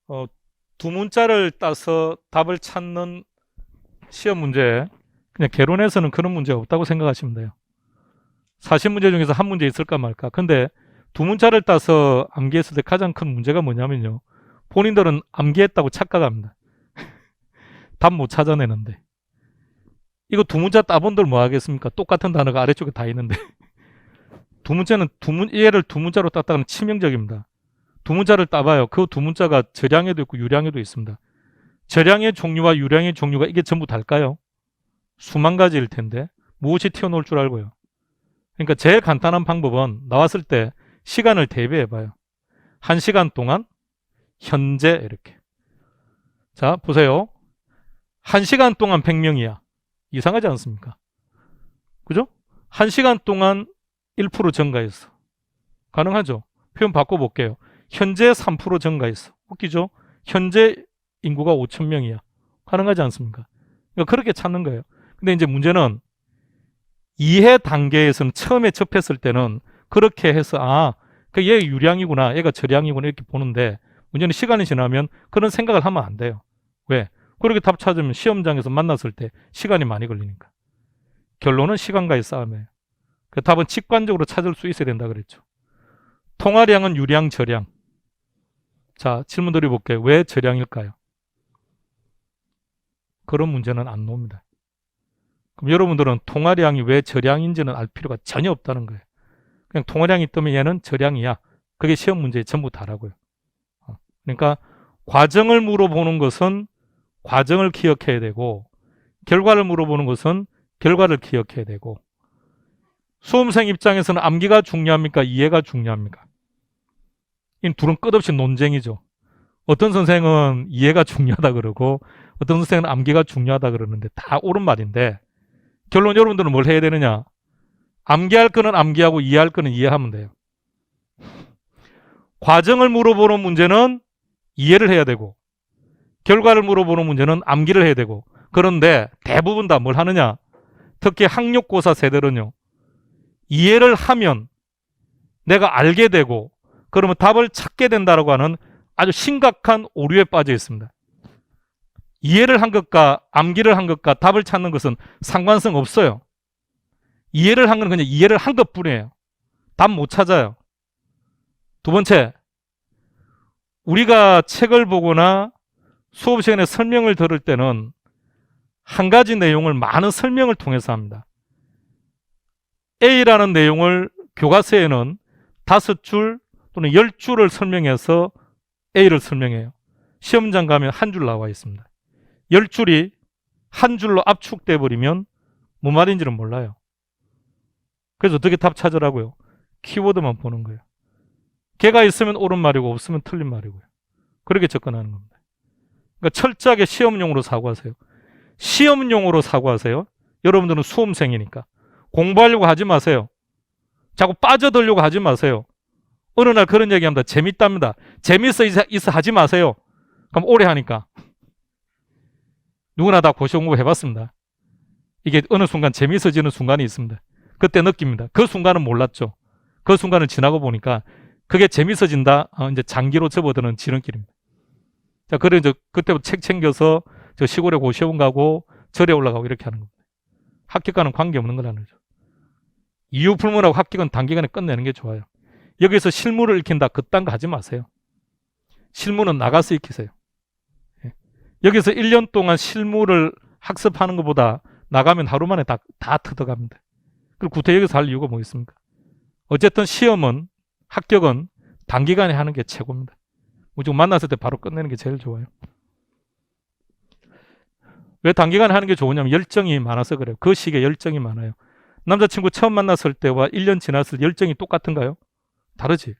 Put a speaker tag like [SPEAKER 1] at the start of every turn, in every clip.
[SPEAKER 1] 어, 두 문자를 따서 답을 찾는 시험 문제, 그냥 개론에서는 그런 문제가 없다고 생각하시면 돼요. 40문제 중에서 한 문제 있을까 말까. 근데 두 문자를 따서 암기했을 때 가장 큰 문제가 뭐냐면요. 본인들은 암기했다고 착각합니다. 답 못 찾아내는데. 이거 두 문자 따본들 뭐 하겠습니까? 똑같은 단어가 아래쪽에 다 있는데. 두 문자는 얘를 두 문자로 땄다는 치명적입니다. 두 문자를 따봐요. 그 두 문자가 절량에도 있고 유량에도 있습니다. 절량의 종류와 유량의 종류가 이게 전부 달까요? 수만 가지일 텐데 무엇이 튀어나올 줄 알고요. 그러니까 제일 간단한 방법은 나왔을 때 시간을 대비해봐요. 1시간 동안 현재 이렇게. 자 보세요. 1시간 동안 100명이야. 이상하지 않습니까? 그죠? 1시간 동안 1% 증가했어. 가능하죠? 표현 바꿔볼게요. 현재 3% 증가했어. 웃기죠? 현재 인구가 5,000명이야. 가능하지 않습니까? 그러니까 그렇게 찾는 거예요. 근데 이제 문제는 이해 단계에서는 처음에 접했을 때는 그렇게 해서 얘 유량이구나, 얘가 저량이구나 이렇게 보는데 문제는 시간이 지나면 그런 생각을 하면 안 돼요. 왜? 그렇게 답 찾으면 시험장에서 만났을 때 시간이 많이 걸리니까. 결론은 시간과의 싸움이에요. 그 답은 직관적으로 찾을 수 있어야 된다 그랬죠. 통화량은 유량, 저량. 자, 질문 드려볼게요. 왜 저량일까요? 그런 문제는 안 나옵니다. 그럼 여러분들은 통화량이 왜 저량인지는 알 필요가 전혀 없다는 거예요. 그냥 통화량이 뜨면 얘는 저량이야. 그게 시험 문제의 전부 다라고요. 그러니까 과정을 물어보는 것은 과정을 기억해야 되고 결과를 물어보는 것은 결과를 기억해야 되고 수험생 입장에서는 암기가 중요합니까? 이해가 중요합니까? 이 둘은 끝없이 논쟁이죠. 어떤 선생은 이해가 중요하다 그러고 어떤 선생은 암기가 중요하다 그러는데 다 옳은 말인데 결론 여러분들은 뭘 해야 되느냐? 암기할 거는 암기하고 이해할 거는 이해하면 돼요. 과정을 물어보는 문제는 이해를 해야 되고 결과를 물어보는 문제는 암기를 해야 되고 그런데 대부분 다 뭘 하느냐? 특히 학력고사 세대는요. 이해를 하면 내가 알게 되고 그러면 답을 찾게 된다라고 하는 아주 심각한 오류에 빠져 있습니다. 이해를 한 것과 암기를 한 것과 답을 찾는 것은 상관성 없어요. 이해를 한 건 그냥 이해를 한 것뿐이에요. 답 못 찾아요. 두 번째, 우리가 책을 보거나 수업 시간에 설명을 들을 때는 한 가지 내용을 많은 설명을 통해서 합니다. A라는 내용을 교과서에는 5줄 또는 10줄을 설명해서 A를 설명해요. 시험장 가면 한 줄 나와 있습니다. 10줄이 한 줄로 압축돼 버리면 뭔 말인지는 몰라요. 그래서 어떻게 답 찾으라고요? 키워드만 보는 거예요. 걔가 있으면 옳은 말이고 없으면 틀린 말이고요. 그렇게 접근하는 겁니다. 그러니까 철저하게 시험용으로 사고하세요. 시험용으로 사고하세요. 여러분들은 수험생이니까. 공부하려고 하지 마세요. 자꾸 빠져들려고 하지 마세요. 어느 날 그런 얘기합니다. 재밌답니다. 재밌어 있어 하지 마세요. 그럼 오래 하니까. 누구나 다 고시 공부 해봤습니다. 이게 어느 순간 재밌어지는 순간이 있습니다. 그때 느낍니다. 그 순간은 몰랐죠. 그 순간을 지나고 보니까 그게 재밌어진다. 이제 장기로 접어드는 지름길입니다. 자, 그래 이제 그때부터 책 챙겨서 저 시골에 고시원 가고 절에 올라가고 이렇게 하는 겁니다. 합격과는 관계없는 거라는 거죠. 이유 불문하고 합격은 단기간에 끝내는 게 좋아요. 여기서 실무를 익힌다. 그딴 거 하지 마세요. 실무는 나가서 익히세요. 여기서 1년 동안 실무를 학습하는 것보다 나가면 하루 만에 다 터득합니다. 그리고 구태 여기서 할 이유가 뭐 있습니까? 어쨌든 시험은 합격은 단기간에 하는 게 최고입니다. 무조건 만났을 때 바로 끝내는 게 제일 좋아요. 왜 단기간에 하는 게 좋으냐면 열정이 많아서 그래요. 그 시기에 열정이 많아요. 남자친구 처음 만났을 때와 1년 지났을 때 열정이 똑같은가요? 다르지.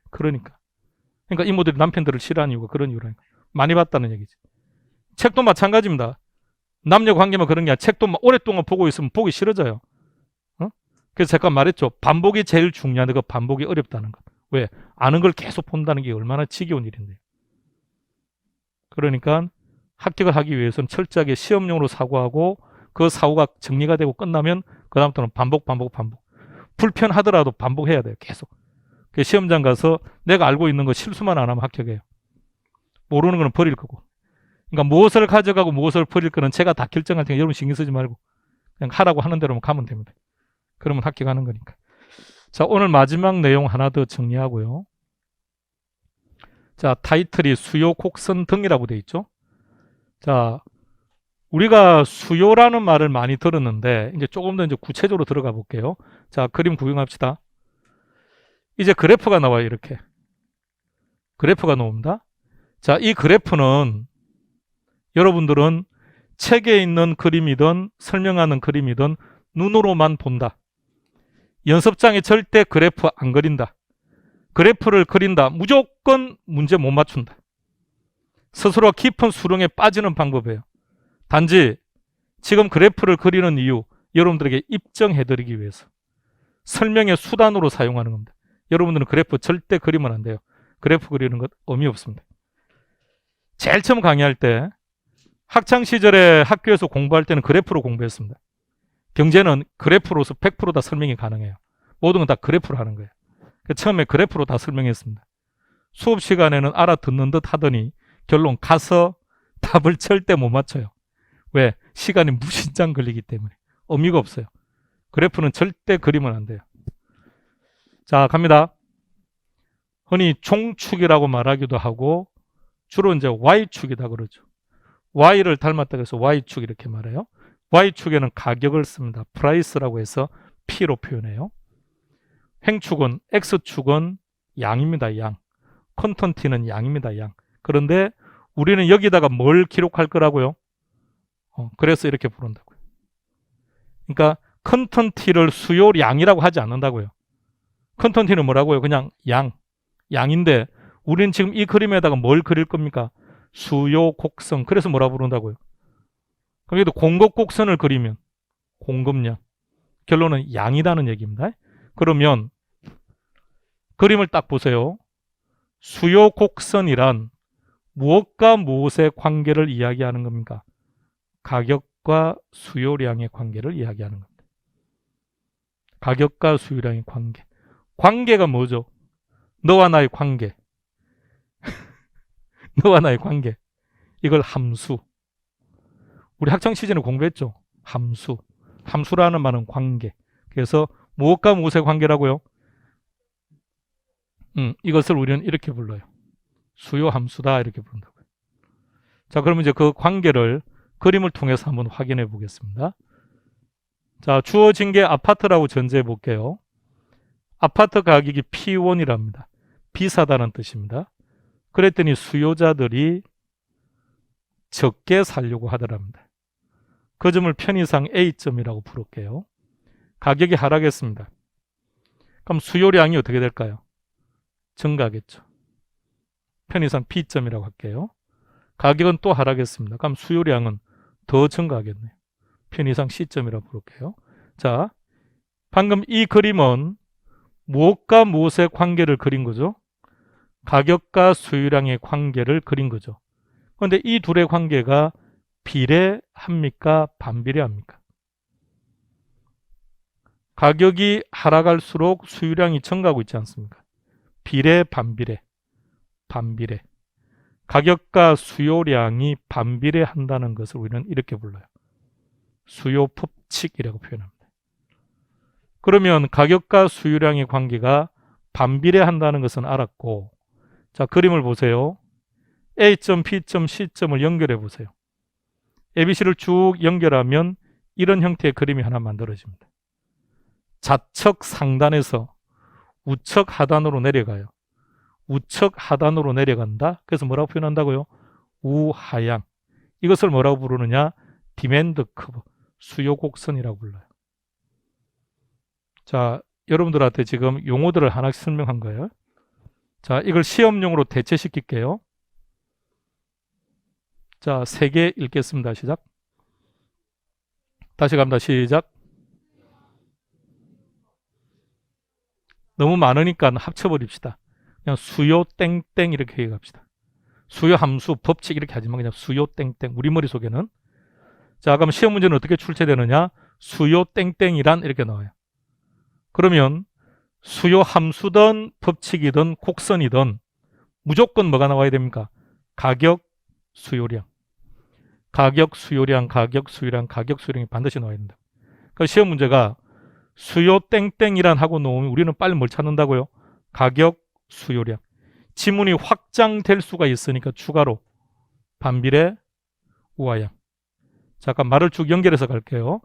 [SPEAKER 1] 그러니까 이모들이 남편들을 싫어하는 이유가 그런 이유라니까. 많이 봤다는 얘기지. 책도 마찬가지입니다. 남녀 관계만 그런 게 아니라 책도 오랫동안 보고 있으면 보기 싫어져요. 그래서 제가 말했죠. 반복이 제일 중요한데 그 반복이 어렵다는 것. 왜? 아는 걸 계속 본다는 게 얼마나 지겨운 일인데. 그러니까 합격을 하기 위해서는 철저하게 시험용으로 사고하고 그 사고가 정리가 되고 끝나면 그 다음부터는 반복. 불편하더라도 반복해야 돼요. 계속. 시험장 가서 내가 알고 있는 거 실수만 안 하면 합격해요. 모르는 거는 버릴 거고. 그러니까 무엇을 가져가고 무엇을 버릴 거는 제가 다 결정할 테니까 여러분 신경 쓰지 말고 그냥 하라고 하는 대로만 가면 됩니다. 그러면 학교 가는 거니까. 자, 오늘 마지막 내용 하나 더 정리하고요. 자, 타이틀이 수요, 곡선 등이라고 돼 있죠. 자, 우리가 수요라는 말을 많이 들었는데 이제 조금 더 이제 구체적으로 들어가 볼게요. 자, 그림 구경합시다. 이제 그래프가 나와요. 이렇게 그래프가 나옵니다. 자, 이 그래프는 여러분들은 책에 있는 그림이든 설명하는 그림이든 눈으로만 본다. 연습장에 절대 그래프 안 그린다. 그래프를 그린다. 무조건 문제 못 맞춘다. 스스로 깊은 수렁에 빠지는 방법이에요. 단지 지금 그래프를 그리는 이유 여러분들에게 입증해드리기 위해서 설명의 수단으로 사용하는 겁니다. 여러분들은 그래프 절대 그리면 안 돼요. 그래프 그리는 것 의미 없습니다. 제일 처음 강의할 때 학창시절에 학교에서 공부할 때는 그래프로 공부했습니다. 경제는 그래프로서 100% 다 설명이 가능해요. 모든 건 다 그래프로 하는 거예요. 처음에 그래프로 다 설명했습니다. 수업 시간에는 알아듣는 듯 하더니 결론 가서 답을 절대 못 맞춰요. 왜? 시간이 무진장 걸리기 때문에. 의미가 없어요. 그래프는 절대 그리면 안 돼요. 자, 갑니다. 흔히 종축이라고 말하기도 하고 주로 이제 Y축이다 그러죠. Y를 닮았다고 해서 Y축 이렇게 말해요. Y축에는 가격을 씁니다. 프라이스라고 해서 P로 표현해요. 횡축은 X축은 양입니다. 양. 컨턴티는 양입니다. 양. 그런데 우리는 여기다가 뭘 기록할 거라고요? 그래서 이렇게 부른다고요. 그러니까 컨턴티를 수요량이라고 하지 않는다고요. 컨턴티는 뭐라고요? 그냥 양. 양인데 우리는 지금 이 그림에다가 뭘 그릴 겁니까? 수요 곡선. 그래서 뭐라 부른다고요? 그래도 공급 곡선을 그리면 공급량. 결론은 양이라는 얘기입니다. 그러면 그림을 딱 보세요. 수요 곡선이란 무엇과 무엇의 관계를 이야기하는 겁니까? 가격과 수요량의 관계를 이야기하는 겁니다. 가격과 수요량의 관계. 관계가 뭐죠? 너와 나의 관계. 너와 나의 관계. 이걸 함수. 우리 학창시절에 공부했죠? 함수. 함수라는 말은 관계. 그래서 무엇과 무엇의 관계라고요? 이것을 우리는 이렇게 불러요. 수요 함수다 이렇게 부른다고요. 자, 그러면 이제 그 관계를 그림을 통해서 한번 확인해 보겠습니다. 자, 주어진 게 아파트라고 전제해 볼게요. 아파트 가격이 P1이랍니다. 비싸다는 뜻입니다. 그랬더니 수요자들이 적게 살려고 하더랍니다. 그 점을 편의상 A점이라고 부를게요. 가격이 하락했습니다. 그럼 수요량이 어떻게 될까요? 증가하겠죠. 편의상 B점이라고 할게요. 가격은 또 하락했습니다. 그럼 수요량은 더 증가하겠네요. 편의상 C점이라고 부를게요. 자, 방금 이 그림은 무엇과 무엇의 관계를 그린 거죠? 가격과 수요량의 관계를 그린 거죠. 그런데 이 둘의 관계가 비례합니까? 반비례합니까? 가격이 하락할수록 수요량이 증가하고 있지 않습니까? 비례, 반비례. 반비례. 가격과 수요량이 반비례한다는 것을 우리는 이렇게 불러요. 수요 법칙이라고 표현합니다. 그러면 가격과 수요량의 관계가 반비례한다는 것은 알았고, 자, 그림을 보세요. A점, B점, C점을 연결해 보세요. ABC를 쭉 연결하면 이런 형태의 그림이 하나 만들어집니다. 좌측 상단에서 우측 하단으로 내려가요. 우측 하단으로 내려간다. 그래서 뭐라고 표현한다고요? 우하향. 이것을 뭐라고 부르느냐? 디맨드 커브, 수요 곡선이라고 불러요. 자, 여러분들한테 지금 용어들을 하나씩 설명한 거예요. 자, 이걸 시험용으로 대체시킬게요. 자, 3개 읽겠습니다. 시작. 다시 갑니다. 시작. 너무 많으니까 합쳐버립시다. 그냥 수요 땡땡 이렇게 얘기합시다. 수요 함수, 법칙 이렇게 하지만 그냥 수요 땡땡. 우리 머릿속에는. 자, 그럼 시험 문제는 어떻게 출제되느냐? 수요 땡땡이란 이렇게 나와요. 그러면 수요 함수든 법칙이든 곡선이든 무조건 뭐가 나와야 됩니까? 가격, 수요량. 가격, 수요량, 가격, 수요량, 가격, 수요량이 반드시 나와야 된다. 그러니까 시험 문제가 수요 땡땡이란 하고 놓으면 우리는 빨리 뭘 찾는다고요? 가격, 수요량. 지문이 확장될 수가 있으니까 추가로 반비례, 우하향. 잠깐 말을 쭉 연결해서 갈게요.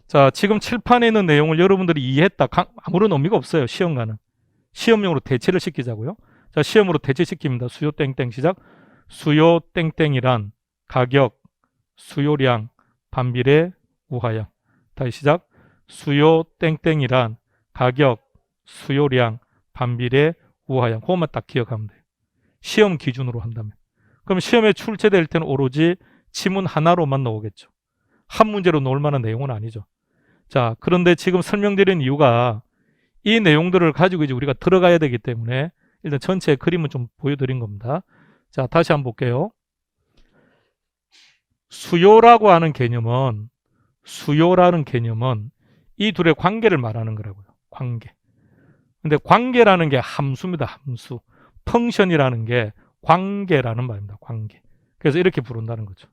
[SPEAKER 1] 자, 지금 칠판에 있는 내용을 여러분들이 이해했다. 아무런 의미가 없어요. 시험과는. 시험용으로 대체를 시키자고요. 자, 시험으로 대체시킵니다. 수요 땡땡 시작. 수요 땡땡이란 가격, 수요량, 반비례, 우하향. 다시 시작. 수요 땡땡이란 가격, 수요량, 반비례, 우하향. 그것만 딱 기억하면 돼요. 시험 기준으로 한다면. 그럼 시험에 출제될 때는 오로지 지문 하나로만 나오겠죠. 한 문제로 나올 만한 내용은 아니죠. 자, 그런데 지금 설명드린 이유가 이 내용들을 가지고 이제 우리가 들어가야 되기 때문에 일단 전체 그림은 좀 보여드린 겁니다. 자, 다시 한번 볼게요. 수요라고 하는 개념은 이 둘의 관계를 말하는 거라고요. 관계. 근데 관계라는 게 함수입니다. 함수. 펑션이라는 게 관계라는 말입니다. 관계. 그래서 이렇게 부른다는 거죠.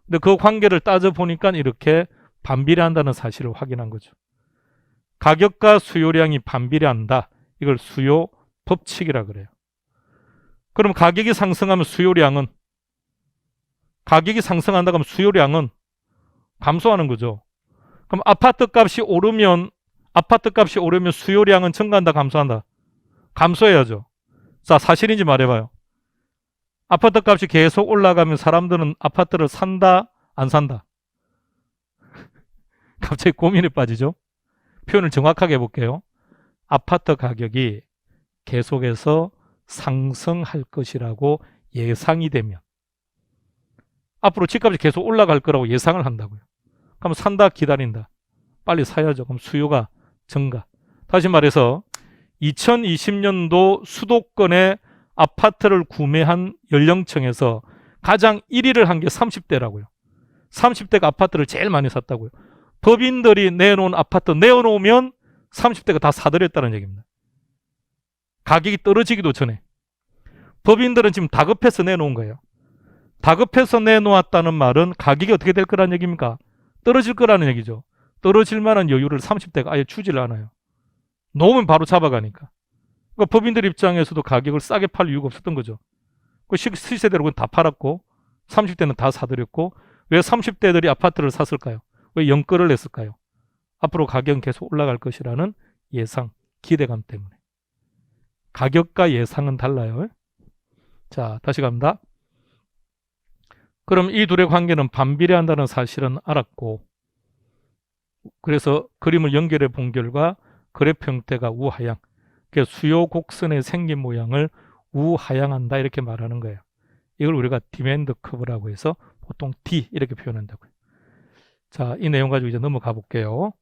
[SPEAKER 1] 근데 그 관계를 따져보니까 이렇게 반비례한다는 사실을 확인한 거죠. 가격과 수요량이 반비례한다. 이걸 수요 법칙이라 그래요. 그럼 가격이 상승하면 가격이 상승한다 그러면 수요량은 감소하는 거죠. 그럼 아파트 값이 오르면 수요량은 증가한다, 감소한다? 감소해야죠. 자, 사실인지 말해봐요. 아파트 값이 계속 올라가면 사람들은 아파트를 산다, 안 산다? 갑자기 고민에 빠지죠. 표현을 정확하게 해볼게요. 아파트 가격이 계속해서 상승할 것이라고 예상이 되면 앞으로 집값이 계속 올라갈 거라고 예상을 한다고요. 그럼 산다, 기다린다. 빨리 사야죠. 그럼 수요가 증가. 다시 말해서 2020년도 수도권의 아파트를 구매한 연령층에서 가장 1위를 한 게 30대라고요. 30대가 아파트를 제일 많이 샀다고요. 법인들이 내놓은 아파트 내어놓으면 30대가 다 사들였다는 얘기입니다. 가격이 떨어지기도 전에. 법인들은 지금 다급해서 내놓은 거예요. 다급해서 내놓았다는 말은 가격이 어떻게 될 거라는 얘기입니까? 떨어질 거라는 얘기죠. 떨어질 만한 여유를 30대가 아예 주지를 않아요. 놓으면 바로 잡아가니까. 그러니까 법인들 입장에서도 가격을 싸게 팔 이유가 없었던 거죠. 그 시세대로 다 팔았고 30대는 다 사들였고 왜 30대들이 아파트를 샀을까요? 왜 연끌을 냈을까요? 앞으로 가격은 계속 올라갈 것이라는 예상, 기대감 때문에. 가격과 예상은 달라요. 자, 다시 갑니다. 그럼 이 둘의 관계는 반비례한다는 사실은 알았고, 그래서 그림을 연결해 본 결과 그래프 형태가 우하향, 수요 곡선의 생긴 모양을 우하향한다 이렇게 말하는 거예요. 이걸 우리가 디맨드 커브라고 해서 보통 D 이렇게 표현한다고요. 자, 이 내용 가지고 이제 넘어가 볼게요.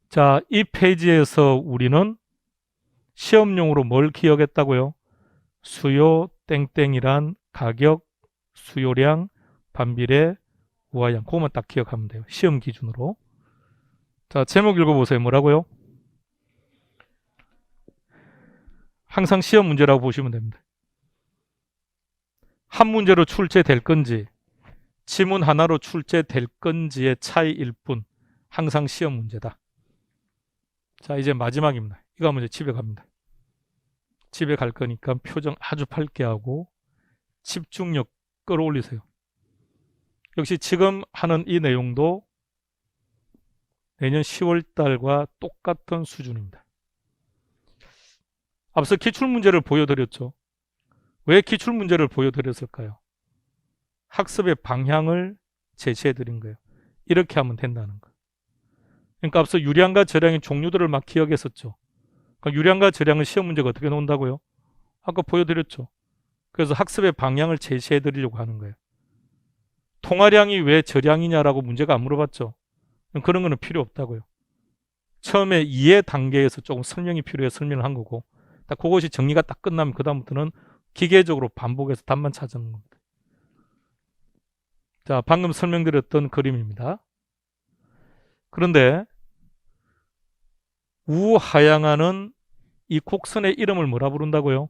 [SPEAKER 1] 자, 이 페이지에서 우리는 시험용으로 뭘 기억했다고요? 수요 땡땡이란 가격, 수요량, 반비례, 우하향. 그것만 딱 기억하면 돼요. 시험 기준으로. 자, 제목 읽어보세요. 뭐라고요? 항상 시험 문제라고 보시면 됩니다. 한 문제로 출제될 건지 지문 하나로 출제될 건지의 차이일 뿐 항상 시험 문제다. 자, 이제 마지막입니다. 이거 하면 이제 집에 갑니다. 집에 갈 거니까 표정 아주 밝게 하고 집중력 끌어올리세요. 역시 지금 하는 이 내용도 내년 10월 달과 똑같은 수준입니다. 앞서 기출문제를 보여드렸죠. 왜 기출문제를 보여드렸을까요? 학습의 방향을 제시해드린 거예요. 이렇게 하면 된다는 거. 그러니까 앞서 유량과 저량의 종류들을 막 기억했었죠. 그러니까 유량과 저량은 시험 문제가 어떻게 나온다고요? 아까 보여드렸죠. 그래서 학습의 방향을 제시해드리려고 하는 거예요. 통화량이 왜 저량이냐라고 문제가 안 물어봤죠. 그런 거는 필요 없다고요. 처음에 이해 단계에서 조금 설명이 필요해 설명을 한 거고 딱 그것이 정리가 딱 끝나면 그 다음부터는 기계적으로 반복해서 답만 찾는 겁니다. 자, 방금 설명드렸던 그림입니다. 그런데 우하향하는 이 곡선의 이름을 뭐라 부른다고요?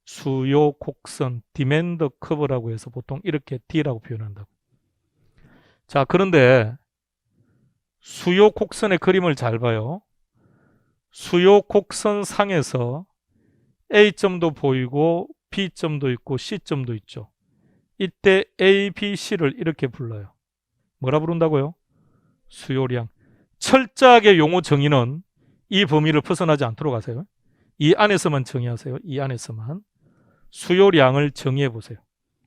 [SPEAKER 1] 수요 곡선 디맨드 커브라고 해서 보통 이렇게 D라고 표현한다고. 자, 그런데 수요 곡선의 그림을 잘 봐요. 수요 곡선 상에서 A점도 보이고 B점도 있고 C점도 있죠. 이때 A, B, C를 이렇게 불러요. 뭐라 부른다고요? 수요량. 철저하게 용어 정의는 이 범위를 벗어나지 않도록 하세요. 이 안에서만 정의하세요. 이 안에서만. 수요량을 정의해 보세요.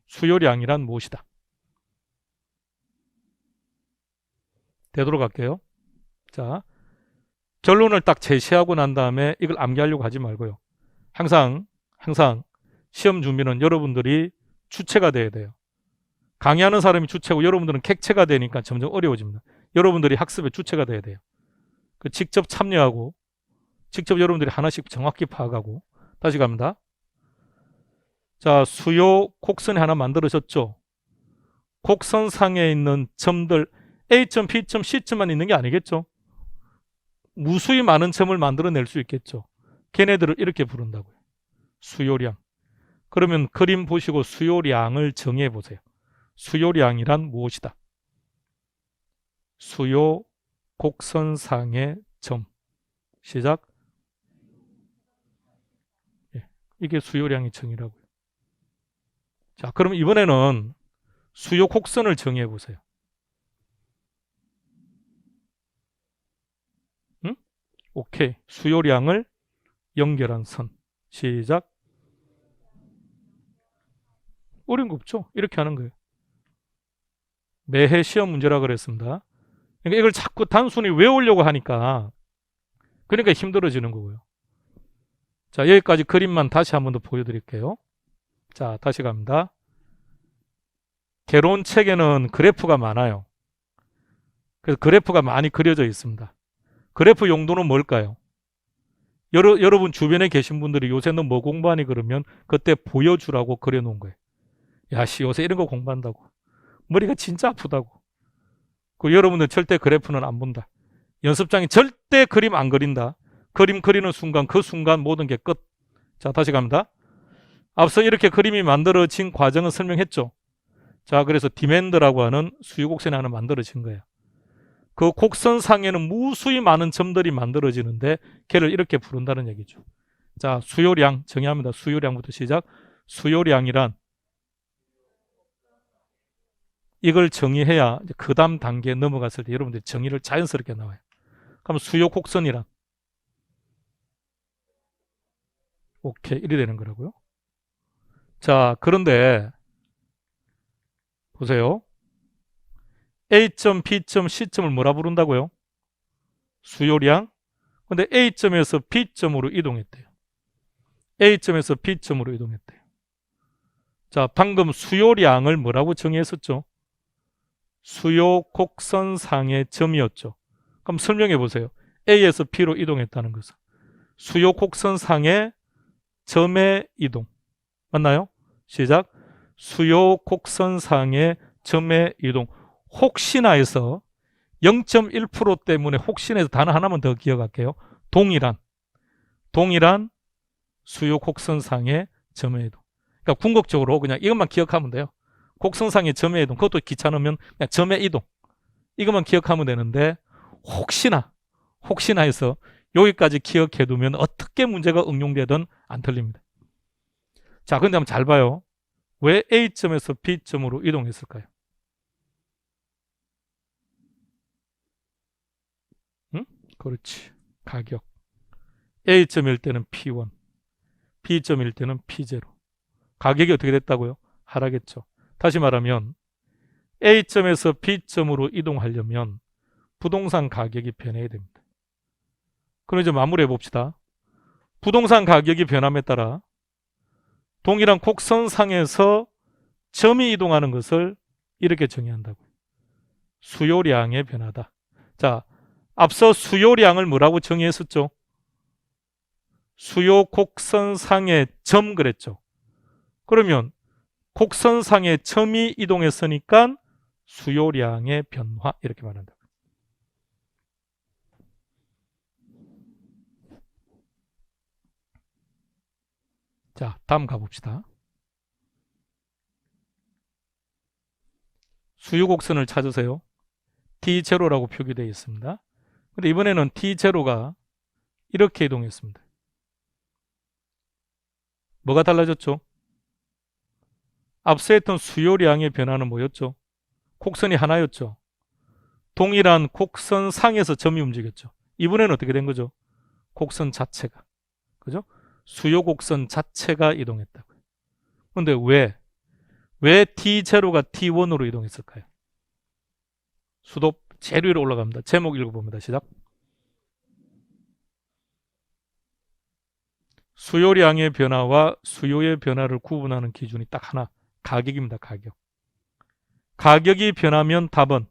[SPEAKER 1] 수요량이란 무엇이다? 되도록 할게요. 자, 결론을 딱 제시하고 난 다음에 이걸 암기하려고 하지 말고요. 항상 시험 준비는 여러분들이 주체가 돼야 돼요. 강의하는 사람이 주체고 여러분들은 객체가 되니까 점점 어려워집니다. 여러분들이 학습의 주체가 돼야 돼요. 직접 참여하고 직접 여러분들이 하나씩 정확히 파악하고. 다시 갑니다. 자, 수요 곡선이 하나 만들어졌죠. 곡선상에 있는 점들 A점, B점, C점만 있는 게 아니겠죠. 무수히 많은 점을 만들어낼 수 있겠죠. 걔네들을 이렇게 부른다고요. 수요량. 그러면 그림 보시고 수요량을 정의해 보세요. 수요량이란 무엇이다? 수요 곡선상의 점. 시작. 이게 수요량의 정의라고요. 자, 그럼 이번에는 수요 곡선을 정의해 보세요. 응? 오케이. 수요량을 연결한 선. 시작. 어려운 거 없죠? 이렇게 하는 거예요. 매해 시험 문제라 그랬습니다. 그러니까 이걸 자꾸 단순히 외우려고 하니까 그러니까 힘들어지는 거고요. 자, 여기까지 그림만 다시 한 번 더 보여드릴게요. 자, 다시 갑니다. 개론책에는 그래프가 많아요. 그래서 그래프가 많이 그려져 있습니다. 그래프 용도는 뭘까요? 여러분 주변에 계신 분들이 요새 너 뭐 공부하니 그러면 그때 보여주라고 그려놓은 거예요. 야, 씨, 요새 이런 거 공부한다고. 머리가 진짜 아프다고. 그 여러분들 절대 그래프는 안 본다. 연습장에 절대 그림 안 그린다. 그림 그리는 순간 그 순간 모든 게 끝. 자, 다시 갑니다. 앞서 이렇게 그림이 만들어진 과정을 설명했죠. 자, 그래서 디맨드라고 하는 수요 곡선이 하나 만들어진 거예요. 그 곡선상에는 무수히 많은 점들이 만들어지는데 걔를 이렇게 부른다는 얘기죠. 자, 수요량 정의합니다. 수요량부터 시작. 수요량이란 이걸 정의해야 그 다음 단계에 넘어갔을 때 여러분들이 정의를 자연스럽게 나와요. 그럼 수요 곡선이란 오케이 이리 되는 거라고요. 자, 그런데 보세요. A점, B점, C점을 뭐라 부른다고요? 수요량. 근데 A점에서 B점으로 이동했대요. A점에서 B점으로 이동했대요. 자, 방금 수요량을 뭐라고 정의했었죠? 수요 곡선상의 점이었죠. 그럼 설명해 보세요. A에서 B로 이동했다는 것은 수요 곡선상의 점의 이동. 맞나요? 시작. 수요 곡선상의 점의 이동. 혹시나 해서 0.1% 때문에 혹시나 해서 단어 하나만 더 기억할게요. 동일한 수요 곡선상의 점의 이동. 그러니까 궁극적으로 그냥 이것만 기억하면 돼요. 곡선상의 점의 이동. 그것도 귀찮으면 그냥 점의 이동. 이것만 기억하면 되는데 혹시나 해서 여기까지 기억해두면 어떻게 문제가 응용되든 안 틀립니다. 자, 근데 한번 잘 봐요. 왜 A점에서 B점으로 이동했을까요? 응? 그렇지. 가격. A점일 때는 P1, B점일 때는 P0. 가격이 어떻게 됐다고요? 하락했죠. 다시 말하면 A점에서 B점으로 이동하려면 부동산 가격이 변해야 됩니다. 그럼 이제 마무리해 봅시다. 부동산 가격이 변함에 따라 동일한 곡선상에서 점이 이동하는 것을 이렇게 정의한다고요. 수요량의 변화다. 자, 앞서 수요량을 뭐라고 정의했었죠? 수요 곡선상의 점 그랬죠. 그러면 곡선상의 점이 이동했으니까 수요량의 변화 이렇게 말한다. 자, 다음 가봅시다. 수요 곡선을 찾으세요. T0라고 표기되어 있습니다. 근데 이번에는 T0가 이렇게 이동했습니다. 뭐가 달라졌죠? 앞서 했던 수요량의 변화는 뭐였죠? 곡선이 하나였죠. 동일한 곡선상에서 점이 움직였죠. 이번에는 어떻게 된 거죠? 곡선 자체가. 그죠? 수요 곡선 자체가 이동했다고요. 그런데 왜 T0가 T1으로 이동했을까요? 수도 제일 위로 올라갑니다. 제목 읽어봅니다. 시작. 수요량의 변화와 수요의 변화를 구분하는 기준이 딱 하나. 가격입니다. 가격. 가격이 변하면 답은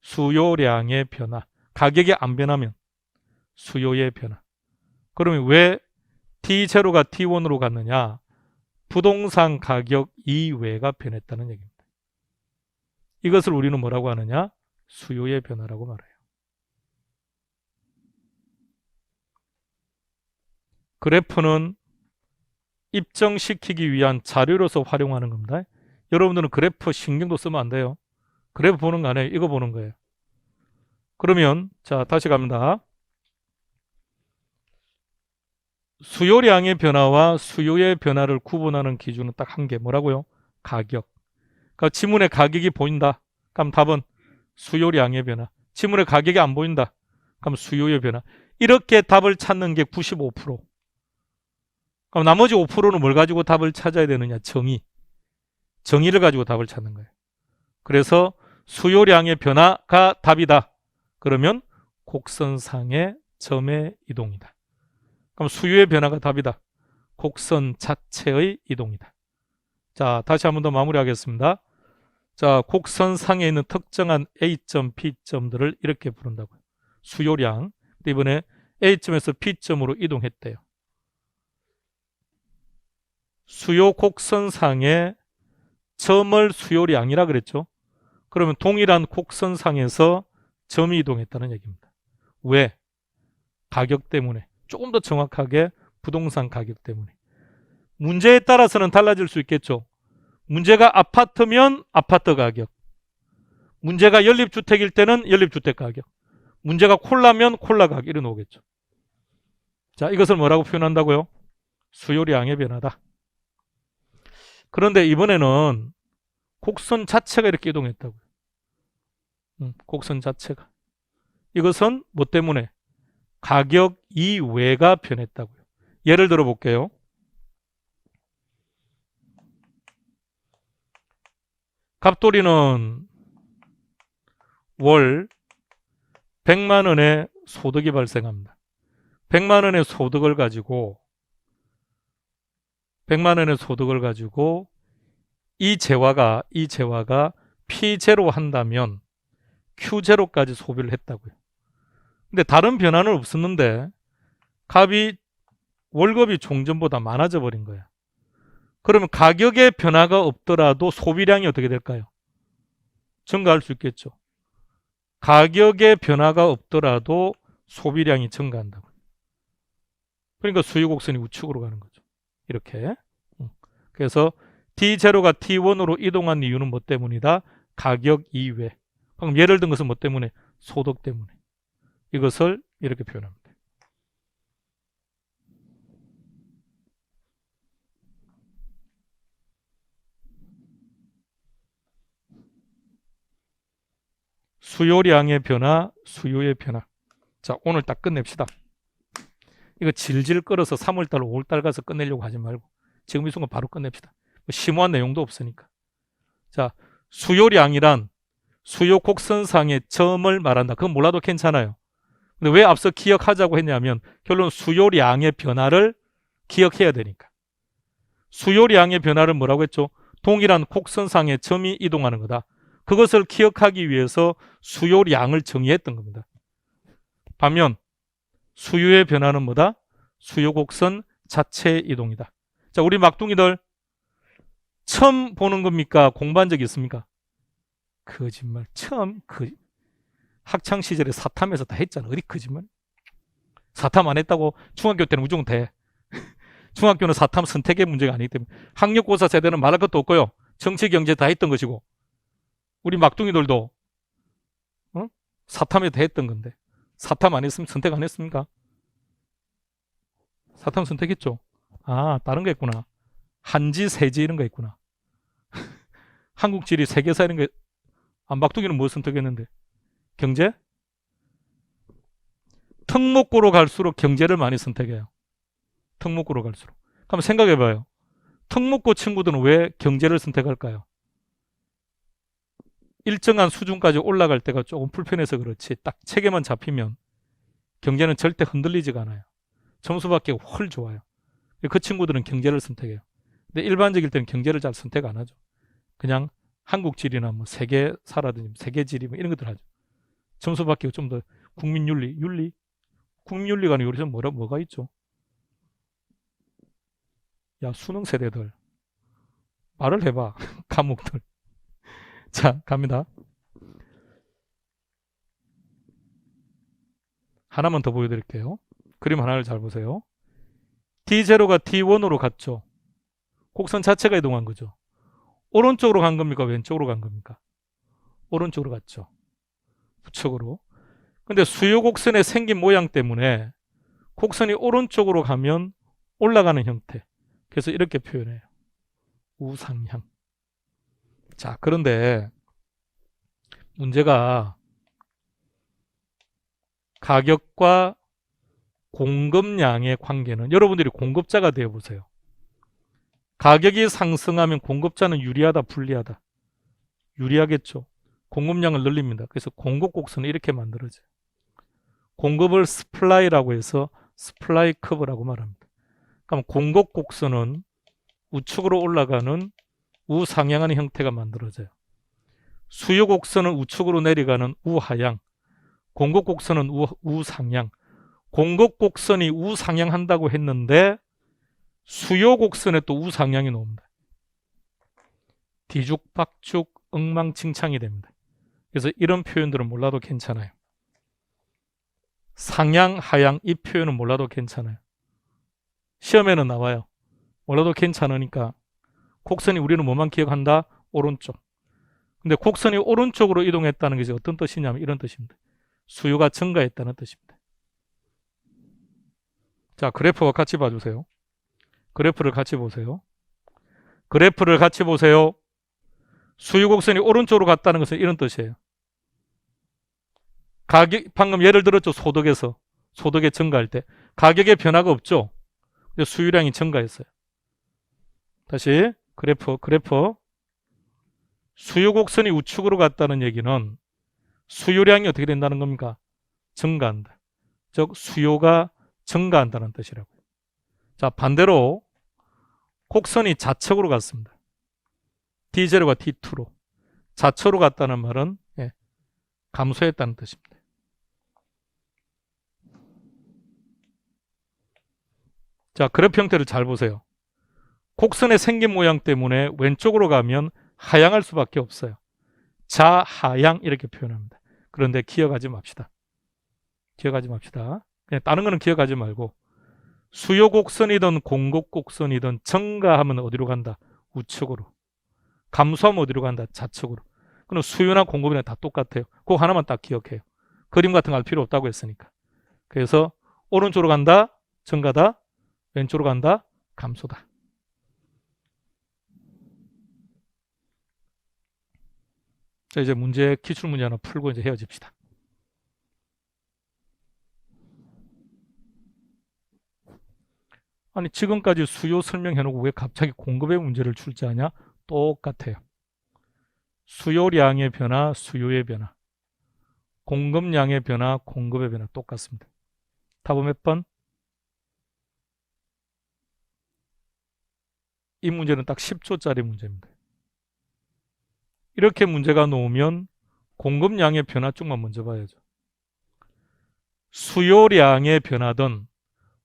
[SPEAKER 1] 수요량의 변화. 가격이 안 변하면 수요의 변화. 그러면 왜 T0가 T1으로 갔느냐? 부동산 가격 이외가 변했다는 얘기입니다. 이것을 우리는 뭐라고 하느냐? 수요의 변화라고 말해요. 그래프는 입증시키기 위한 자료로서 활용하는 겁니다. 여러분들은 그래프 신경도 쓰면 안 돼요. 그래프 보는 거 아니에요. 이거 보는 거예요. 그러면 자, 다시 갑니다. 수요량의 변화와 수요의 변화를 구분하는 기준은 딱 한 개. 뭐라고요? 가격. 그러니까 지문에 가격이 보인다. 그럼 답은 수요량의 변화. 지문에 가격이 안 보인다. 그럼 수요의 변화. 이렇게 답을 찾는 게 95%. 그럼 나머지 5%는 뭘 가지고 답을 찾아야 되느냐? 정의. 정의를 가지고 답을 찾는 거예요. 그래서 수요량의 변화가 답이다. 그러면 곡선상의 점의 이동이다. 그럼 수요의 변화가 답이다. 곡선 자체의 이동이다. 자, 다시 한 번 더 마무리하겠습니다. 자, 곡선상에 있는 특정한 A점, B점들을 이렇게 부른다고요. 수요량. 이번에 A점에서 B점으로 이동했대요. 수요 곡선상의 점을 수요량이라 그랬죠. 그러면 동일한 곡선상에서 점이 이동했다는 얘기입니다. 왜? 가격 때문에. 조금 더 정확하게 부동산 가격 때문에. 문제에 따라서는 달라질 수 있겠죠. 문제가 아파트면 아파트 가격. 문제가 연립주택일 때는 연립주택 가격. 문제가 콜라면 콜라 가격. 이런 오겠죠. 자, 이것을 뭐라고 표현한다고요? 수요량의 변화다. 그런데 이번에는 곡선 자체가 이렇게 이동했다고요. 곡선 자체가. 이것은 뭐 때문에? 가격 이외가 변했다고요. 예를 들어 볼게요. 갑돌이는 월 100만 원의 소득이 발생합니다. 100만 원의 소득을 가지고 이 재화가 P0 한다면 Q0까지 소비를 했다고요. 근데 다른 변화는 없었는데 월급이 종전보다 많아져 버린 거야. 그러면 가격의 변화가 없더라도 소비량이 어떻게 될까요? 증가할 수 있겠죠. 가격의 변화가 없더라도 소비량이 증가한다고. 그러니까 수요곡선이 우측으로 가는 거죠. 이렇게. 그래서 T0가 T1으로 이동한 이유는 뭐 때문이다? 가격 이외. 방금 예를 든 것은 뭐 때문에? 소득 때문에. 이것을 이렇게 표현합니다. 수요량의 변화, 수요의 변화. 자, 오늘 딱 끝냅시다. 이거 질질 끌어서 3월달, 5월달 가서 끝내려고 하지 말고 지금 이 순간 바로 끝냅시다. 심오한 내용도 없으니까. 자, 수요량이란 수요 곡선상의 점을 말한다. 그건 몰라도 괜찮아요. 근데 왜 앞서 기억하자고 했냐면 결론 수요량의 변화를 기억해야 되니까. 수요량의 변화를 뭐라고 했죠? 동일한 곡선상의 점이 이동하는 거다. 그것을 기억하기 위해서 수요량을 정의했던 겁니다. 반면 수요의 변화는 뭐다? 수요 곡선 자체의 이동이다. 자, 우리 막둥이들 처음 보는 겁니까? 공부한 적 있습니까? 거짓말. 학창 시절에 사탐에서 다 했잖아. 어디 거짓말? 사탐 안 했다고 중학교 때는 무조건 돼. 중학교는 사탐 선택의 문제가 아니기 때문에 학력고사 세대는 말할 것도 없고요. 정치, 경제 다 했던 것이고 우리 막둥이들도 사탐에 다 했던 건데 사탐 안 했으면 선택 안 했습니까? 사탐 선택했죠. 아, 다른 거 했구나. 한지, 세지 이런 거 했구나. 한국 지리, 세계사 이런 거. 아, 막둥이는 뭐 선택했는데? 경제? 특목고로 갈수록 경제를 많이 선택해요. 특목고로 갈수록. 그럼 생각해봐요. 특목고 친구들은 왜 경제를 선택할까요? 일정한 수준까지 올라갈 때가 조금 불편해서 그렇지 딱 체계만 잡히면 경제는 절대 흔들리지가 않아요. 점수 받기가 훨 좋아요. 그 친구들은 경제를 선택해요. 근데 일반적일 때는 경제를 잘 선택 안 하죠. 그냥 한국 지리나 뭐 세계사라든지 세계 지리 뭐 이런 것들 하죠. 점수 받기가 좀 더 국민윤리, 국민윤리가 아니고 여기서 뭐가 있죠? 야, 수능 세대들 말을 해봐. 과목들. 자, 갑니다. 하나만 더 보여드릴게요. 그림 하나를 잘 보세요. D0가 D1으로 갔죠. 곡선 자체가 이동한 거죠. 오른쪽으로 간 겁니까? 왼쪽으로 간 겁니까? 오른쪽으로 갔죠. 우측으로. 근데 수요 곡선의 생긴 모양 때문에 곡선이 오른쪽으로 가면 올라가는 형태. 그래서 이렇게 표현해요. 우상향. 자, 그런데 문제가 가격과 공급량의 관계는 여러분들이 공급자가 되어 보세요. 가격이 상승하면 공급자는 유리하다, 불리하다? 유리하겠죠. 공급량을 늘립니다. 그래서 공급 곡선은 이렇게 만들어져요. 공급을 스플라이라고 해서 스플라이 커브라고 말합니다. 그럼 공급 곡선은 우측으로 올라가는 우상향하는 형태가 만들어져요. 수요 곡선은 우측으로 내려가는 우하향, 공급 곡선은 우상향. 공급 곡선이 우상향한다고 했는데 수요 곡선에 또 우상향이 나옵니다. 뒤죽박죽 엉망진창이 됩니다. 그래서 이런 표현들은 몰라도 괜찮아요. 상향, 하향 이 표현은 몰라도 괜찮아요. 시험에는 나와요. 몰라도 괜찮으니까 곡선이 우리는 뭐만 기억한다? 오른쪽. 근데 곡선이 오른쪽으로 이동했다는 것이 어떤 뜻이냐면 이런 뜻입니다. 수요가 증가했다는 뜻입니다. 자, 그래프와 같이 봐주세요. 그래프를 같이 보세요. 그래프를 같이 보세요. 수요 곡선이 오른쪽으로 갔다는 것은 이런 뜻이에요. 가격, 방금 예를 들었죠. 소득의 증가할 때 가격의 변화가 없죠. 근데 수요량이 증가했어요. 다시 그래프. 수요 곡선이 우측으로 갔다는 얘기는 수요량이 어떻게 된다는 겁니까? 증가한다. 즉 수요가 증가한다는 뜻이라고요. 자, 반대로 곡선이 좌측으로 갔습니다. D0가 D2로. 좌측으로 갔다는 말은 감소했다는 뜻입니다. 자, 그래프 형태를 잘 보세요. 곡선의 생긴 모양 때문에 왼쪽으로 가면 하향할 수밖에 없어요. 좌하향 이렇게 표현합니다. 그런데 기억하지 맙시다. 그냥 다른 거는 기억하지 말고 수요 곡선이든 공급 곡선이든 증가하면 어디로 간다? 우측으로. 감소하면 어디로 간다? 좌측으로. 그럼 수요나 공급이나 다 똑같아요. 그거 하나만 딱 기억해요. 그림 같은 거 할 필요 없다고 했으니까. 그래서 오른쪽으로 간다? 증가다? 왼쪽으로 간다? 감소다. 자, 이제 기출 문제 하나 풀고 이제 헤어집시다. 아니, 지금까지 수요 설명해놓고 왜 갑자기 공급의 문제를 출제하냐? 똑같아요. 수요량의 변화, 수요의 변화. 공급량의 변화, 공급의 변화 똑같습니다. 답은 몇 번? 이 문제는 딱 10초짜리 문제입니다. 이렇게 문제가 나오면 공급량의 변화 쪽만 먼저 봐야죠. 수요량의 변화든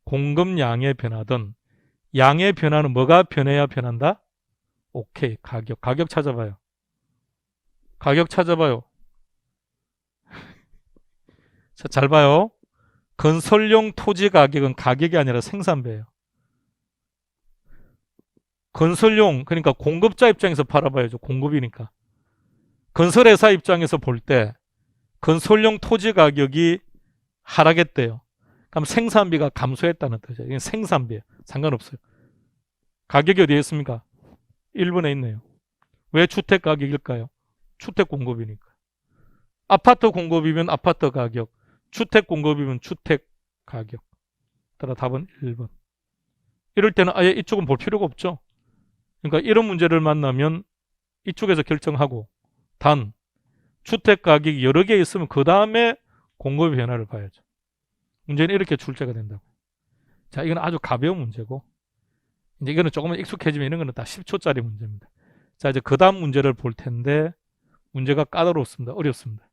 [SPEAKER 1] 공급량의 변화든 양의 변화는 뭐가 변해야 변한다? 오케이, 가격 찾아봐요. 자, 잘 봐요. 건설용 토지 가격은 가격이 아니라 생산비예요. 건설용, 그러니까 공급자 입장에서 팔아봐야죠. 공급이니까. 건설회사 입장에서 볼 때 건설용 토지 가격이 하락했대요. 그럼 생산비가 감소했다는 뜻이에요. 이건 생산비예요. 상관없어요. 가격이 어디에 있습니까? 1번에 있네요. 왜 주택 가격일까요? 주택 공급이니까. 아파트 공급이면 아파트 가격, 주택 공급이면 주택 가격. 따라 답은 1번. 이럴 때는 아예 이쪽은 볼 필요가 없죠. 그러니까 이런 문제를 만나면 이쪽에서 결정하고, 단 주택 가격이 여러 개 있으면 그 다음에 공급의 변화를 봐야죠. 문제는 이렇게 출제가 된다고. 자, 이건 아주 가벼운 문제고, 이제 이거는 조금만 익숙해지면 이런 거는 다 10초짜리 문제입니다. 자, 이제 그 다음 문제를 볼 텐데, 문제가 까다롭습니다. 어렵습니다.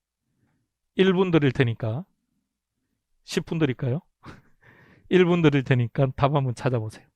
[SPEAKER 1] 1분 드릴 테니까, 10분 드릴까요? 1분 드릴 테니까 답 한번 찾아보세요.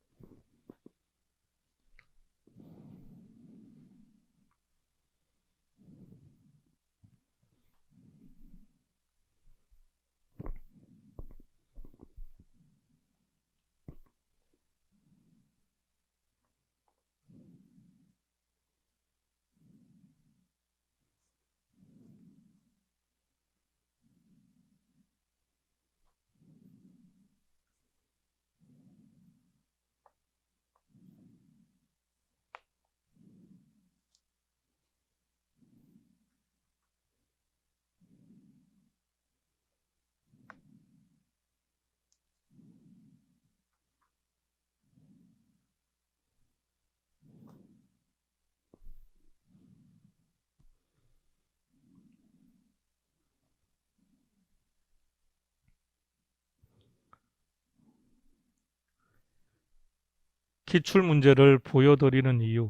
[SPEAKER 1] 기출 문제를 보여드리는 이유,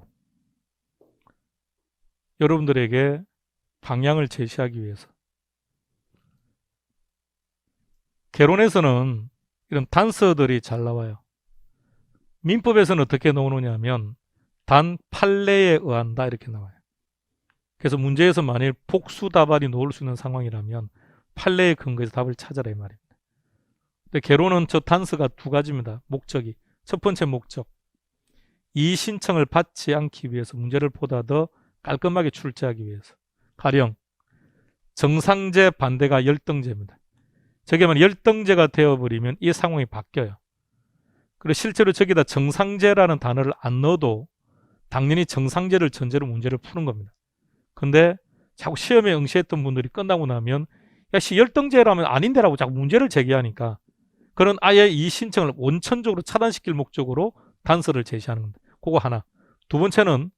[SPEAKER 1] 여러분들에게 방향을 제시하기 위해서. 개론에서는 이런 단서들이 잘 나와요. 민법에서는 어떻게 나오느냐면 단 판례에 의한다 이렇게 나와요. 그래서 문제에서 만일 복수 답안이 나올 수 있는 상황이라면 판례의 근거에서 답을 찾아라 이 말입니다. 근데 개론은 저 단서가 두 가지입니다. 목적이. 첫 번째 목적, 이의 신청을 받지 않기 위해서, 문제를 보다 더 깔끔하게 출제하기 위해서. 가령 정상제 반대가 열등제입니다. 저게만 열등제가 되어버리면 이 상황이 바뀌어요. 그리고 실제로 저기다 정상제라는 단어를 안 넣어도 당연히 정상제를 전제로 문제를 푸는 겁니다. 근데 자꾸 시험에 응시했던 분들이 끝나고 나면 야씨 열등제라면 아닌데라고 자꾸 문제를 제기하니까 그런 아예 이 신청을 원천적으로 차단시킬 목적으로 단서를 제시하는 겁니다. 그거 하나. 두 번째는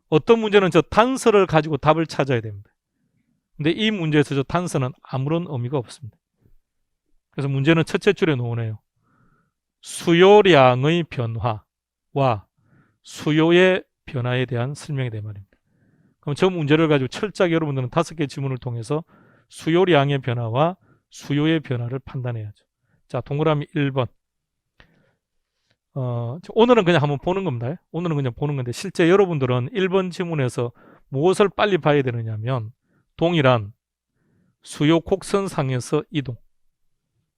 [SPEAKER 1] 어떤 문제는 저 단서를 가지고 답을 찾아야 됩니다. 근데 이 문제에서 저 단서는 아무런 의미가 없습니다. 그래서 문제는 첫째 줄에 나오네요. 수요량의 변화와 수요의 변화에 대한 설명이 된 말입니다. 그럼 저 문제를 가지고 철저하게 여러분들은 5개 지문을 통해서 수요량의 변화와 수요의 변화를 판단해야죠. 자, 동그라미 1번. 오늘은 그냥 한번 보는 겁니다. 오늘은 그냥 보는 건데 실제 여러분들은 1번 지문에서 무엇을 빨리 봐야 되느냐면 동일한 수요 곡선상에서 이동.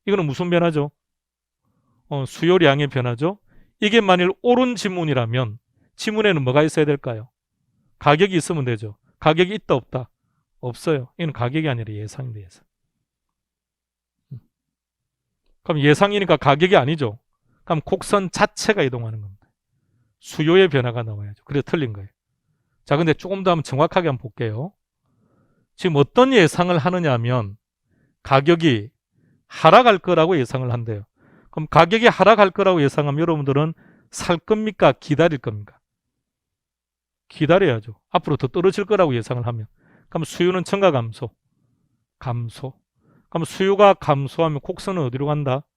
[SPEAKER 1] 이거는 무슨 변화죠? 수요량의 변화죠. 이게 만일 옳은 지문이라면 지문에는 뭐가 있어야 될까요? 가격이 있으면 되죠. 가격이 있다 없다? 없어요. 이건 가격이 아니라 예상입니다. 예상. 그럼 예상이니까 가격이 아니죠. 그럼 곡선 자체가 이동하는 겁니다. 수요의 변화가 나와야죠. 그래서 틀린 거예요. 자, 근데 조금 더 한번 정확하게 한번 볼게요. 지금 어떤 예상을 하느냐 하면 가격이 하락할 거라고 예상을 한대요. 그럼 가격이 하락할 거라고 예상하면 여러분들은 살 겁니까? 기다릴 겁니까? 기다려야죠. 앞으로 더 떨어질 거라고 예상을 하면. 그럼 수요는 증가 감소? 감소. 그럼 수요가 감소하면 곡선은 어디로 간다?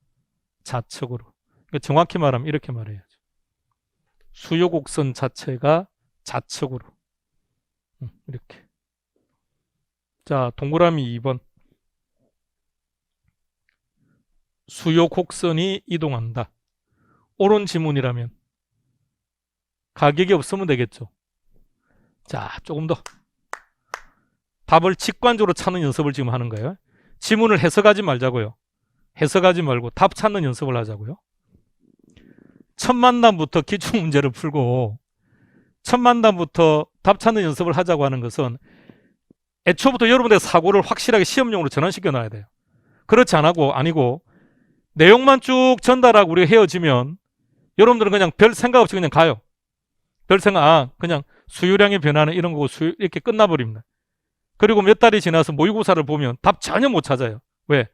[SPEAKER 1] 좌측으로. 그러니까 정확히 말하면 이렇게 말해야죠. 수요 곡선 자체가 좌측으로. 이렇게. 자, 동그라미 2번. 수요 곡선이 이동한다. 옳은 지문이라면 가격이 없으면 되겠죠. 자, 조금 더 답을 직관적으로 찾는 연습을 지금 하는 거예요. 지문을 해석하지 말자고요. 해석하지 말고 답 찾는 연습을 하자고요. 첫 만남부터 기출문제를 풀고 첫 만남부터 답 찾는 연습을 하자고 하는 것은 애초부터 여러분들의 사고를 확실하게 시험용으로 전환시켜 놔야 돼요. 그렇지 아니고 내용만 쭉 전달하고 우리가 헤어지면 여러분들은 그냥 별 생각 없이 그냥 가요. 별 생각, 그냥 수요량의 변화는 이런 거고 이렇게 끝나버립니다. 그리고 몇 달이 지나서 모의고사를 보면 답 전혀 못 찾아요. 왜?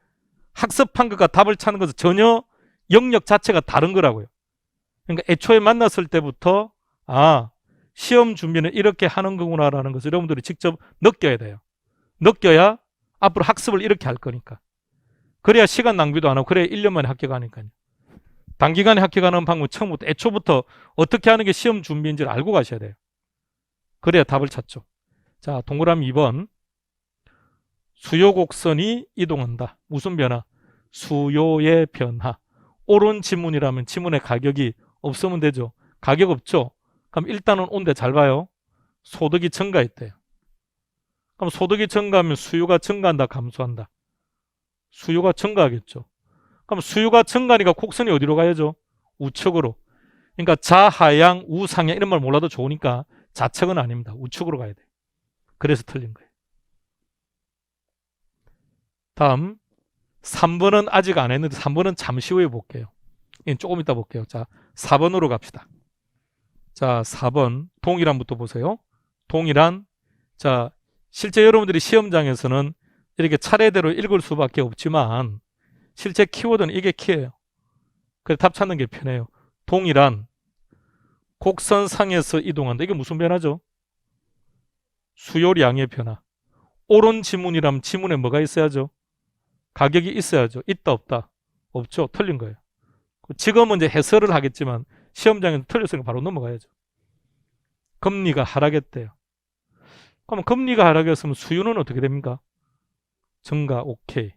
[SPEAKER 1] 학습한 것과 답을 찾는 것은 전혀 영역 자체가 다른 거라고요. 그러니까 애초에 만났을 때부터 시험 준비는 이렇게 하는 거구나라는 것을 여러분들이 직접 느껴야 돼요. 느껴야 앞으로 학습을 이렇게 할 거니까. 그래야 시간 낭비도 안 하고 그래야 1년 만에 합격하니까요. 단기간에 합격하는 방법 처음부터 애초부터 어떻게 하는 게 시험 준비인지를 알고 가셔야 돼요. 그래야 답을 찾죠. 자, 동그라미 2번. 수요 곡선이 이동한다. 무슨 변화? 수요의 변화. 옳은 지문이라면 지문의 가격이 없으면 되죠. 가격 없죠. 그럼 일단은 온데 잘 봐요. 소득이 증가했대요. 그럼 소득이 증가하면 수요가 증가한다, 감소한다? 수요가 증가하겠죠. 그럼 수요가 증가하니까 곡선이 어디로 가야죠? 우측으로. 그러니까 좌하향, 우상향 이런 말 몰라도 좋으니까 좌측은 아닙니다. 우측으로 가야 돼요. 그래서 틀린 거예요. 다음 3번은 아직 안 했는데 3번은 잠시 후에 볼게요. 조금 이따 볼게요. 자, 4번으로 갑시다. 자, 4번 동일한부터 보세요. 동일한. 자, 실제 여러분들이 시험장에서는 이렇게 차례대로 읽을 수밖에 없지만 실제 키워드는 이게 키예요. 그래서 답 찾는 게 편해요. 동일한 곡선상에서 이동한다. 이게 무슨 변화죠? 수요량의 변화. 옳은 지문이라면 지문에 뭐가 있어야죠? 가격이 있어야죠. 있다 없다? 없죠. 틀린 거예요. 지금은 이제 해설을 하겠지만 시험장에서 틀렸으니까 바로 넘어가야죠. 금리가 하락했대요. 그럼 금리가 하락했으면 수요는 어떻게 됩니까? 증가. 오케이.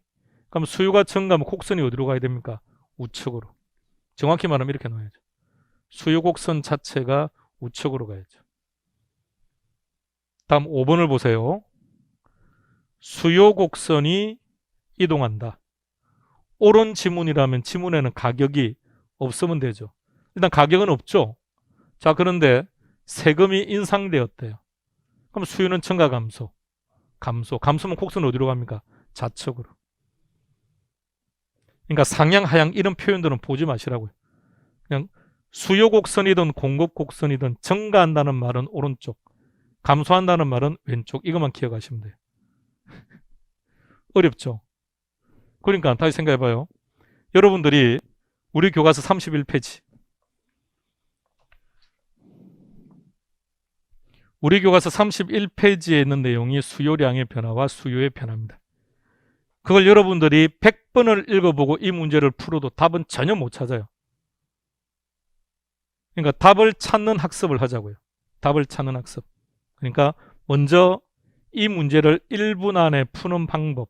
[SPEAKER 1] 그럼 수요가 증가하면 곡선이 어디로 가야 됩니까? 우측으로. 정확히 말하면 이렇게 놓아야죠. 수요 곡선 자체가 우측으로 가야죠. 다음 5번을 보세요. 수요 곡선이 이동한다. 옳은 지문이라면 지문에는 가격이 없으면 되죠. 일단 가격은 없죠. 자, 그런데 세금이 인상되었대요. 그럼 수요는 증가, 감소? 감소면 곡선은 어디로 갑니까? 좌측으로. 그러니까 상향, 하향 이런 표현들은 보지 마시라고요. 그냥 수요 곡선이든 공급 곡선이든 증가한다는 말은 오른쪽, 감소한다는 말은 왼쪽. 이것만 기억하시면 돼요. 어렵죠? 그러니까 다시 생각해봐요. 여러분들이 우리 교과서 31페이지. 우리 교과서 31페이지에 있는 내용이 수요량의 변화와 수요의 변화입니다. 그걸 여러분들이 100번을 읽어보고 이 문제를 풀어도 답은 전혀 못 찾아요. 그러니까 답을 찾는 학습을 하자고요. 답을 찾는 학습. 그러니까 먼저 이 문제를 1분 안에 푸는 방법,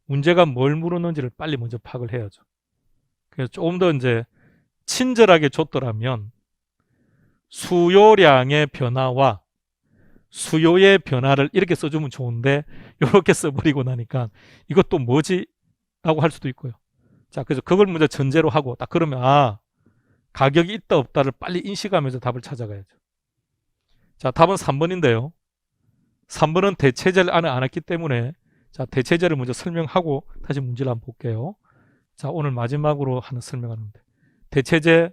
[SPEAKER 1] 문제가 뭘 물었는지를 빨리 먼저 파악을 해야죠. 그래서 조금 더 이제 친절하게 줬더라면 수요량의 변화와 수요의 변화를 이렇게 써주면 좋은데 이렇게 써버리고 나니까 이것도 뭐지? 라고 할 수도 있고요. 자, 그래서 그걸 먼저 전제로 하고 딱 그러면 가격이 있다 없다를 빨리 인식하면서 답을 찾아가야죠. 자, 답은 3번인데요. 3번은 대체제를 안에 안 했기 때문에 자, 대체제를 먼저 설명하고 다시 문제를 한번 볼게요. 자, 오늘 마지막으로 하는 설명하는데 대체제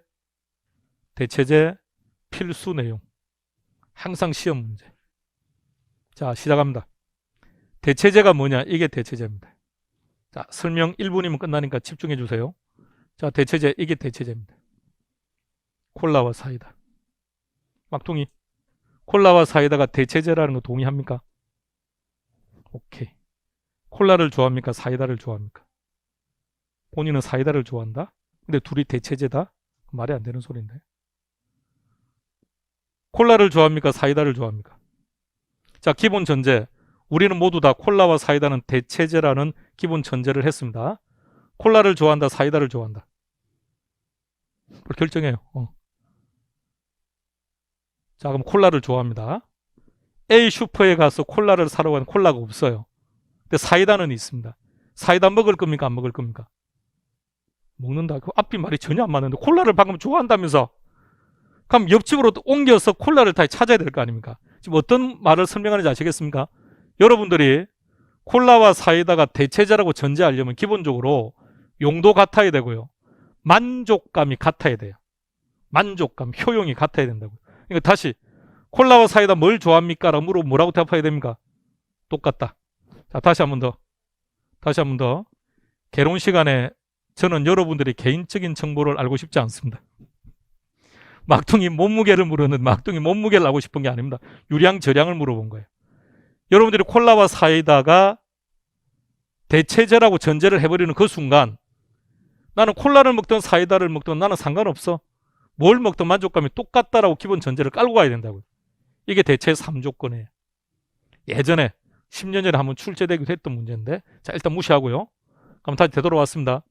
[SPEAKER 1] 필수 내용. 항상 시험 문제. 자, 시작합니다. 대체제가 뭐냐? 이게 대체제입니다. 자, 설명 1분이면 끝나니까 집중해 주세요. 자, 대체제, 이게 대체제입니다. 콜라와 사이다. 막둥이. 콜라와 사이다가 대체제라는 거 동의합니까? 오케이. 콜라를 좋아합니까? 사이다를 좋아합니까? 본인은 사이다를 좋아한다? 근데 둘이 대체제다? 말이 안 되는 소리인데. 콜라를 좋아합니까? 사이다를 좋아합니까? 자, 기본 전제. 우리는 모두 다 콜라와 사이다는 대체제라는 기본 전제를 했습니다. 콜라를 좋아한다, 사이다를 좋아한다. 그걸 결정해요. 자, 그럼 콜라를 좋아합니다. A 슈퍼에 가서 콜라를 사러 가는 콜라가 없어요. 근데 사이다는 있습니다. 사이다 먹을 겁니까? 안 먹을 겁니까? 먹는다. 그 앞뒤 말이 전혀 안 맞는데 콜라를 방금 좋아한다면서. 그럼 옆집으로 옮겨서 콜라를 다시 찾아야 될 거 아닙니까? 지금 어떤 말을 설명하는지 아시겠습니까? 여러분들이 콜라와 사이다가 대체제라고 전제하려면 기본적으로 용도 같아야 되고요. 만족감이 같아야 돼요. 만족감, 효용이 같아야 된다고요. 그러니까 다시 콜라와 사이다 뭘 좋아합니까? 라고 물어보면 뭐라고 대답해야 됩니까? 똑같다. 자, 다시 한 번 더. 개론 시간에 저는 여러분들의 개인적인 정보를 알고 싶지 않습니다. 막둥이 몸무게를 물었는데 막둥이 몸무게를 알고 싶은 게 아닙니다. 유량, 저량을 물어본 거예요. 여러분들이 콜라와 사이다가 대체제라고 전제를 해버리는 그 순간 나는 콜라를 먹든 사이다를 먹든 나는 상관없어. 뭘 먹든 만족감이 똑같다라고 기본 전제를 깔고 가야 된다고요. 이게 대체 3조건이에요. 예전에 10년 전에 한번 출제되기도 했던 문제인데 자 일단 무시하고요. 그럼 다시 되돌아왔습니다.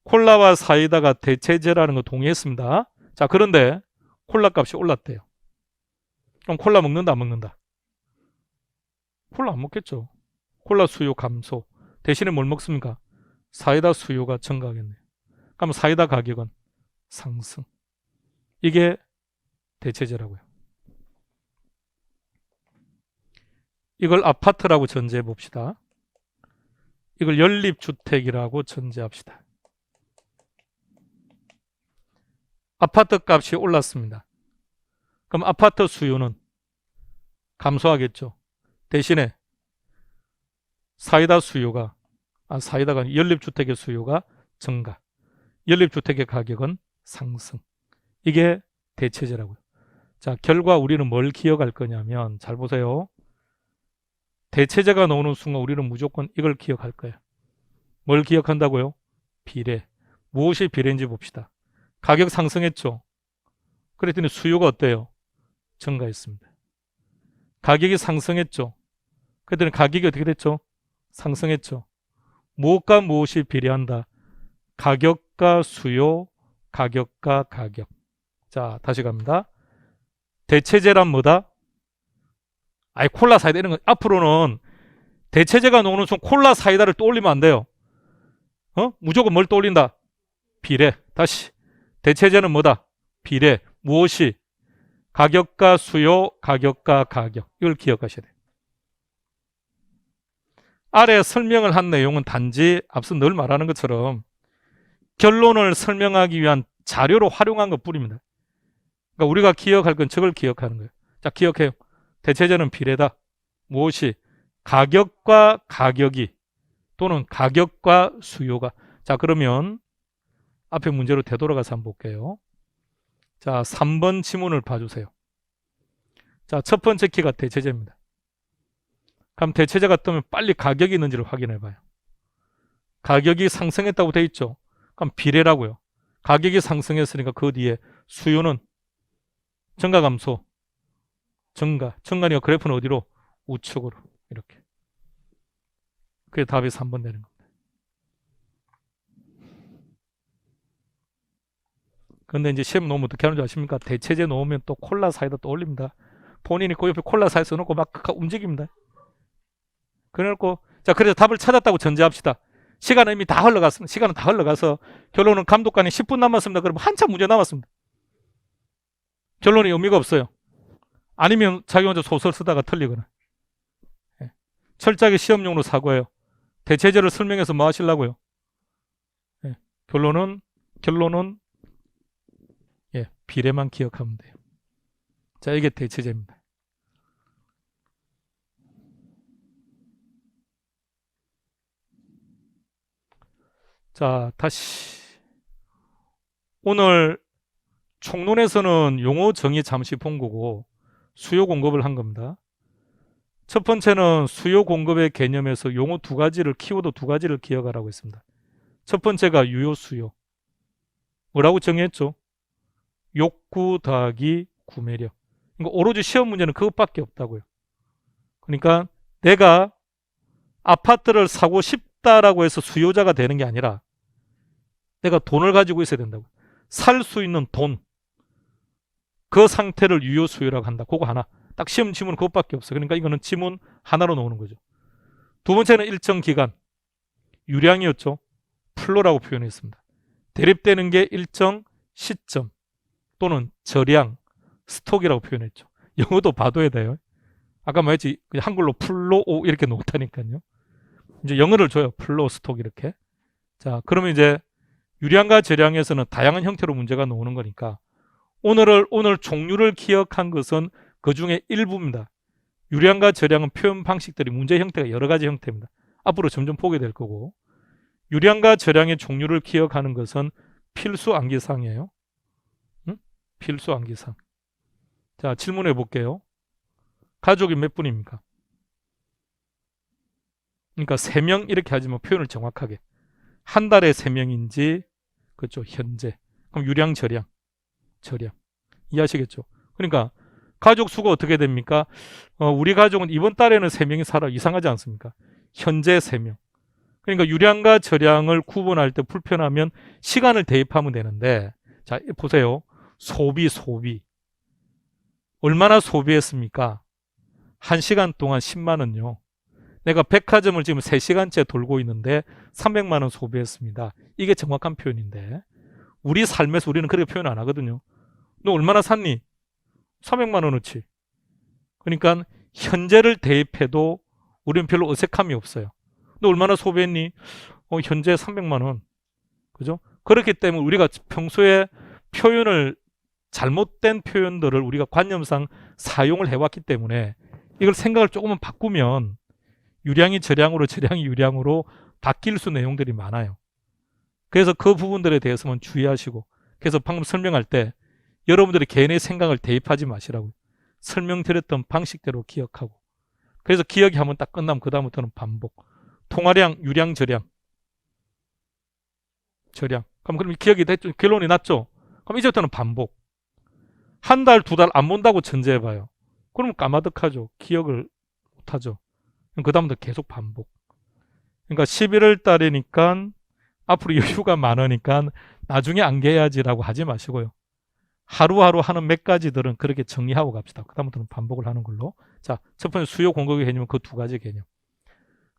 [SPEAKER 1] 콜라와 사이다가 대체제라는 거 동의했습니다. 자 그런데 콜라 값이 올랐대요. 그럼 콜라 먹는다 안 먹는다? 콜라 안 먹겠죠. 콜라 수요 감소. 대신에 뭘 먹습니까? 사이다 수요가 증가하겠네요. 그럼 사이다 가격은 상승. 이게 대체제라고요. 이걸 아파트라고 전제해 봅시다. 이걸 연립주택이라고 전제합시다. 아파트 값이 올랐습니다. 그럼 아파트 수요는 감소하겠죠. 대신에 사이다가 연립주택의 수요가 증가. 연립주택의 가격은 상승. 이게 대체제라고요. 자, 결과 우리는 뭘 기억할 거냐면 잘 보세요. 대체제가 나오는 순간 우리는 무조건 이걸 기억할 거예요. 뭘 기억한다고요? 비례. 무엇이 비례인지 봅시다. 가격 상승했죠. 그랬더니 수요가 어때요? 증가했습니다. 가격이 상승했죠. 그랬더니 가격이 어떻게 됐죠? 상승했죠. 무엇과 무엇이 비례한다? 가격과 수요, 가격과 가격. 자, 다시 갑니다. 대체제란 뭐다? 아예 콜라 사이다 이런 거 앞으로는 대체제가 나오는 순간 콜라 사이다를 떠올리면 안 돼요. 무조건 뭘 떠올린다? 비례. 다시 대체제는 뭐다? 비례. 무엇이? 가격과 수요, 가격과 가격. 이걸 기억하셔야 돼요. 아래 설명을 한 내용은 단지 앞서 늘 말하는 것처럼 결론을 설명하기 위한 자료로 활용한 것 뿐입니다. 그러니까 우리가 기억할 건 저걸 기억하는 거예요. 자, 기억해요. 대체제는 비례다. 무엇이? 가격과 가격이 또는 가격과 수요가. 자, 그러면 앞에 문제로 되돌아가서 한번 볼게요. 자, 3번 지문을 봐주세요. 자, 첫 번째 키가 대체제입니다. 그럼 대체제가 뜨면 빨리 가격이 있는지를 확인해 봐요. 가격이 상승했다고 돼 있죠. 그럼 비례라고요. 가격이 상승했으니까 그 뒤에 수요는 증가 감소. 증가니까 그래프는 어디로? 우측으로. 이렇게. 그게 답이 3번 되는 겁니다. 근데 이제 시험 놓으면 어떻게 하는 줄 아십니까? 대체제 놓으면 또 콜라 사이다 또 올립니다. 본인이 그 옆에 콜라 사이다 써놓고 막 움직입니다. 그래놓고 자, 그래서 답을 찾았다고 전제합시다. 시간은 이미 다 흘러갔습니다. 시간은 다 흘러가서 결론은 감독관이 10분 남았습니다. 그러면 한참 문제 남았습니다. 결론이 의미가 없어요. 아니면 자기 혼자 소설 쓰다가 틀리거나. 철저하게 시험용으로 사고해요. 대체제를 설명해서 뭐 하시려고요? 결론은 비례만 기억하면 돼요. 자, 이게 대체제입니다. 자, 다시 오늘 총론에서는 용어 정의 잠시 본 거고 수요 공급을 한 겁니다. 첫 번째는 수요 공급의 개념에서 용어 두 가지를, 키워드 두 가지를 기억하라고 했습니다. 첫 번째가 유효 수요. 뭐라고 정의했죠? 욕구 더하기 구매력. 그러니까 오로지 시험 문제는 그것밖에 없다고요. 그러니까 내가 아파트를 사고 싶다라고 해서 수요자가 되는 게 아니라 내가 돈을 가지고 있어야 된다고요. 살 수 있는 돈. 그 상태를 유효 수요라고 한다. 그거 하나. 딱 시험 지문 그것밖에 없어요. 그러니까 이거는 지문 하나로 나오는 거죠. 두 번째는 일정 기간. 유량이었죠. 플로라고 표현했습니다. 대립되는 게 일정 시점 또는 저량 스톡이라고 표현했죠. 영어도 봐둬야 돼요. 아까 말했지 그냥 한글로 플로우 이렇게 놓다니까요. 이제 영어를 줘요. 플로우 스톡 이렇게. 자, 그러면 이제 유량과 저량에서는 다양한 형태로 문제가 나오는 거니까 오늘 종류를 기억한 것은 그 중에 일부입니다. 유량과 저량은 표현 방식들이 문제 형태가 여러 가지 형태입니다. 앞으로 점점 보게 될 거고 유량과 저량의 종류를 기억하는 것은 필수 암기사항이에요. 응? 필수 암기사항. 자, 질문해 볼게요. 가족이 몇 분입니까? 그러니까 3명 이렇게 하지만 표현을 정확하게. 한 달에 3명인지 그렇죠. 현재. 그럼 유량, 저량. 이해하시겠죠? 그러니까 가족 수가 어떻게 됩니까? 우리 가족은 이번 달에는 3명이 살아. 이상하지 않습니까? 현재 3명. 그러니까 유량과 저량을 구분할 때 불편하면 시간을 대입하면 되는데 자, 보세요. 소비. 얼마나 소비했습니까? 1시간 동안 10만 원요. 내가 백화점을 지금 3시간째 돌고 있는데 300만 원 소비했습니다. 이게 정확한 표현인데 우리 삶에서 우리는 그렇게 표현 안 하거든요. 너 얼마나 샀니? 300만 원어치. 그러니까 현재를 대입해도 우리는 별로 어색함이 없어요. 너 얼마나 소비했니? 현재 300만 원. 그죠? 그렇기 때문에 우리가 평소에 표현을 잘못된 표현들을 우리가 관념상 사용을 해왔기 때문에 이걸 생각을 조금만 바꾸면 유량이 저량으로 저량이 유량으로 바뀔 수 내용들이 많아요. 그래서 그 부분들에 대해서만 주의하시고 그래서 방금 설명할 때 여러분들이 개인의 생각을 대입하지 마시라고요. 설명드렸던 방식대로 기억하고 그래서 기억이 한번 딱 끝나면 그 다음부터는 반복. 통화량, 유량, 저량. 그럼 기억이 됐죠? 결론이 났죠? 그럼 이제부터는 반복. 한 달, 2달 안 본다고 전제해봐요. 그러면 까마득하죠. 기억을 못하죠. 그 다음부터 계속 반복. 그러니까 11월 달이니까 앞으로 여유가 많으니까 나중에 암기해야지라고 하지 마시고요. 하루하루 하는 몇 가지들은 그렇게 정리하고 갑시다. 그 다음부터는 반복을 하는 걸로. 자, 첫 번째 수요 공급의 개념은 그 2가지 개념.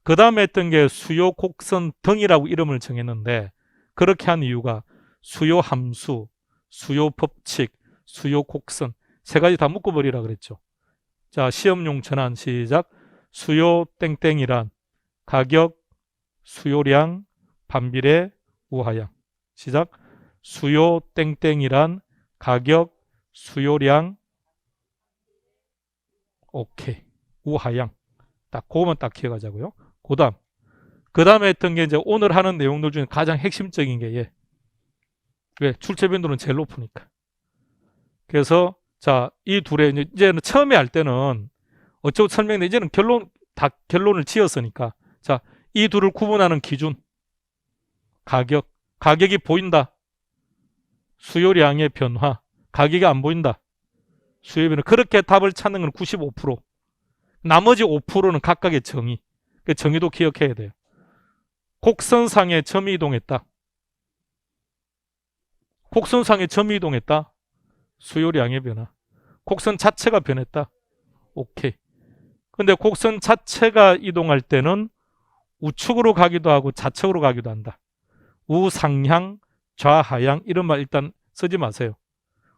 [SPEAKER 1] 그 다음에 했던 게 수요 곡선 등이라고 이름을 정했는데 그렇게 한 이유가 수요 함수, 수요 법칙, 수요 곡선 3가지 다 묶어버리라 그랬죠. 자, 시험용 전환 시작. 수요 땡땡이란 가격, 수요량, 반비례, 우하향. 시작. 수요 땡땡이란 가격, 수요량, 오케이. 우하향. 딱 그거만 딱 기억하자고요. 그 다음에 했던 게 이제 오늘 하는 내용들 중에 가장 핵심적인 게 얘. 왜? 출처 빈도는 제일 높으니까. 그래서 자, 이 둘의 이제는 처음에 할 때는 어쩌고 설명인데 이제는 결론을 지었으니까 자, 이 둘을 구분하는 기준. 가격이 보인다. 수요량의 변화. 가격이 안 보인다. 수요의 변화. 그렇게 답을 찾는 건 95%. 나머지 5%는 각각의 정의. 그 정의도 기억해야 돼요. 곡선상에 점이 이동했다. 곡선상에 점이 이동했다. 수요량의 변화. 곡선 자체가 변했다. 오케이. 근데 곡선 자체가 이동할 때는 우측으로 가기도 하고 좌측으로 가기도 한다. 우상향, 좌하향 이런 말 일단 쓰지 마세요.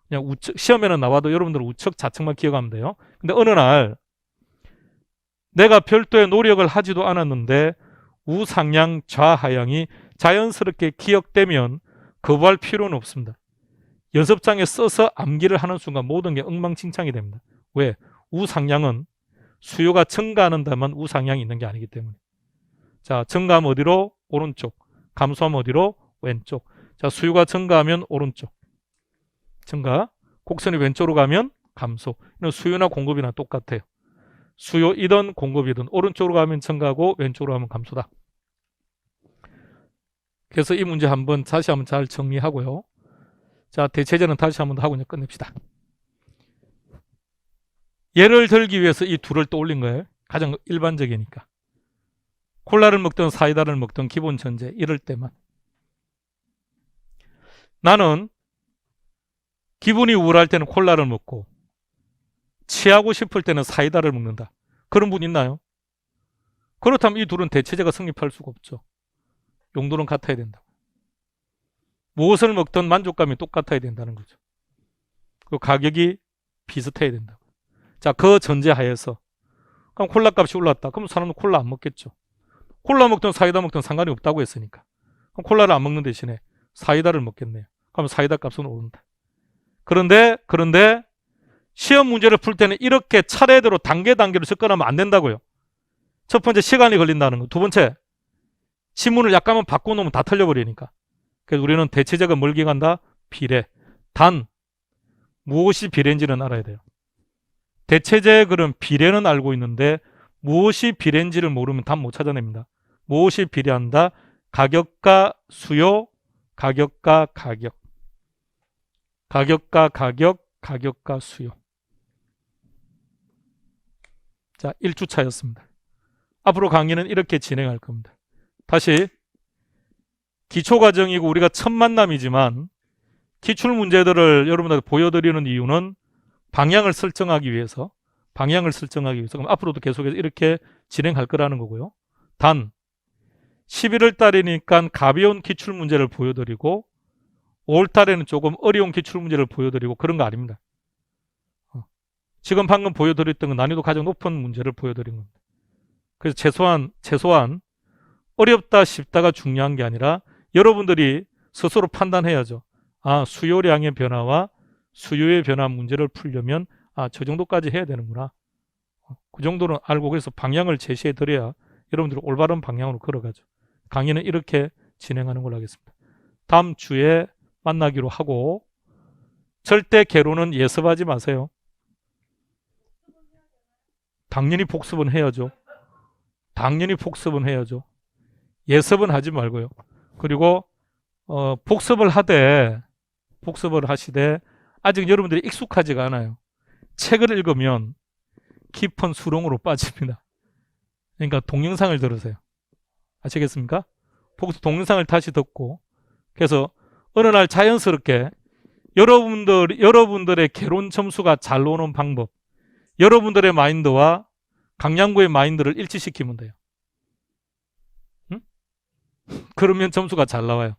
[SPEAKER 1] 그냥 우측, 시험에는 나와도 여러분들은 우측, 좌측만 기억하면 돼요. 근데 어느 날 내가 별도의 노력을 하지도 않았는데 우상향, 좌하향이 자연스럽게 기억되면 거부할 필요는 없습니다. 연습장에 써서 암기를 하는 순간 모든 게 엉망진창이 됩니다. 왜? 우상향은 수요가 증가하는 데만 우상향이 있는 게 아니기 때문에. 자, 증가하면 어디로? 오른쪽. 감소하면 어디로? 왼쪽. 자, 수요가 증가하면 오른쪽. 증가. 곡선이 왼쪽으로 가면 감소. 이런 수요나 공급이나 똑같아요. 수요이든 공급이든 오른쪽으로 가면 증가하고 왼쪽으로 가면 감소다. 그래서 이 문제 다시 한번 잘 정리하고요. 자, 대체제는 다시 한번 더 하고 이제 끝냅시다. 예를 들기 위해서 이 둘을 떠올린 거예요. 가장 일반적이니까. 콜라를 먹든 사이다를 먹든 기본 전제 이럴 때만. 나는 기분이 우울할 때는 콜라를 먹고 취하고 싶을 때는 사이다를 먹는다. 그런 분 있나요? 그렇다면 이 둘은 대체제가 성립할 수가 없죠. 용도는 같아야 된다. 무엇을 먹든 만족감이 똑같아야 된다는 거죠. 그 가격이 비슷해야 된다. 자, 그 전제하에서 그럼 콜라 값이 올랐다. 그럼 사람은 콜라 안 먹겠죠. 콜라 먹든 사이다 먹든 상관이 없다고 했으니까. 그럼 콜라를 안 먹는 대신에 사이다를 먹겠네요. 그럼 사이다 값은 오른다. 그런데 시험 문제를 풀 때는 이렇게 차례대로 단계로 접근하면 안 된다고요. 첫 번째, 시간이 걸린다는 거. 두 번째, 지문을 약간만 바꿔놓으면 다 틀려버리니까. 그래서 우리는 대체제가 뭘 기억한다? 비례. 단 무엇이 비례인지는 알아야 돼요. 대체제의 그런 비례는 알고 있는데 무엇이 비례인지를 모르면 답 못 찾아냅니다. 무엇이 비례한다? 가격과 수요, 가격과 가격. 가격과 가격, 가격과 수요. 자, 1주차였습니다. 앞으로 강의는 이렇게 진행할 겁니다. 다시 기초과정이고 우리가 첫 만남이지만 기출문제들을 여러분들한테 보여드리는 이유는 방향을 설정하기 위해서 그럼 앞으로도 계속해서 이렇게 진행할 거라는 거고요. 단 11월 달이니까 가벼운 기출문제를 보여드리고 5월 달에는 조금 어려운 기출문제를 보여드리고 그런 거 아닙니다. 지금 방금 보여드렸던 건 난이도 가장 높은 문제를 보여드린 겁니다. 그래서 최소한 어렵다 쉽다가 중요한 게 아니라 여러분들이 스스로 판단해야죠. 아, 수요량의 변화와 수요의 변화 문제를 풀려면 저 정도까지 해야 되는구나. 그 정도는 알고 그래서 방향을 제시해 드려야 여러분들이 올바른 방향으로 걸어가죠. 강의는 이렇게 진행하는 걸로 하겠습니다. 다음 주에 만나기로 하고 절대 개론은 예습하지 마세요. 당연히 복습은 해야죠. 예습은 하지 말고요. 그리고 복습을 하시되 아직 여러분들이 익숙하지가 않아요. 책을 읽으면 깊은 수렁으로 빠집니다. 그러니까 동영상을 들으세요. 아시겠습니까? 동영상을 다시 듣고 그래서 어느 날 자연스럽게 여러분들의 개론 점수가 잘 오는 방법, 여러분들의 마인드와 강양구의 마인드를 일치시키면 돼요. 응? 그러면 점수가 잘 나와요.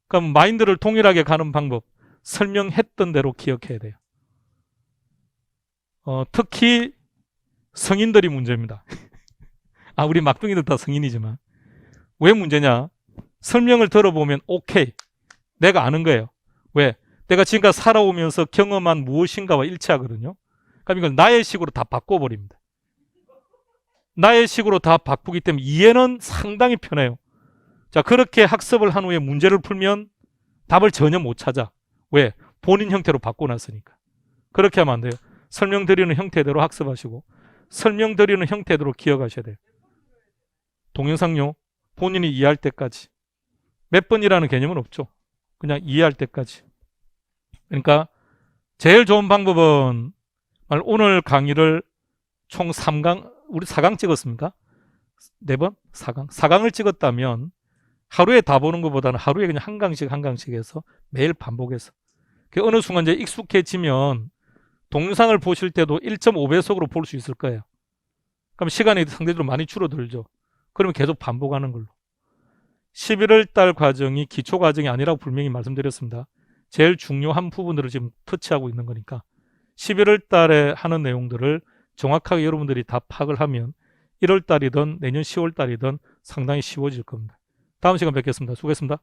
[SPEAKER 1] 그럼 마인드를 동일하게 가는 방법, 설명했던 대로 기억해야 돼요. 특히 성인들이 문제입니다. 우리 막둥이들 다 성인이지만 왜 문제냐? 설명을 들어보면 오케이, 내가 아는 거예요. 왜? 내가 지금까지 살아오면서 경험한 무엇인가와 일치하거든요. 그럼 이걸 나의 식으로 다 바꿔버립니다. 나의 식으로 다 바꾸기 때문에 이해는 상당히 편해요. 자, 그렇게 학습을 한 후에 문제를 풀면 답을 전혀 못 찾아. 왜? 본인 형태로 바꿔놨으니까. 그렇게 하면 안 돼요. 설명드리는 형태대로 학습하시고 설명드리는 형태대로 기억하셔야 돼요. 동영상요. 본인이 이해할 때까지. 몇 번이라는 개념은 없죠. 그냥 이해할 때까지. 그러니까 제일 좋은 방법은 오늘 강의를 총 3강, 우리 4강 찍었습니까? 4번? 4강. 4강을 찍었다면 하루에 다 보는 것보다는 하루에 그냥 한 강씩 해서 매일 반복해서. 어느 순간 이제 익숙해지면 동영상을 보실 때도 1.5배속으로 볼 수 있을 거예요. 그럼 시간이 상대적으로 많이 줄어들죠. 그러면 계속 반복하는 걸로. 11월 달 과정이 기초 과정이 아니라고 분명히 말씀드렸습니다. 제일 중요한 부분들을 지금 터치하고 있는 거니까 11월 달에 하는 내용들을 정확하게 여러분들이 다 파악을 하면 1월 달이든 내년 10월 달이든 상당히 쉬워질 겁니다. 다음 시간 뵙겠습니다. 수고했습니다.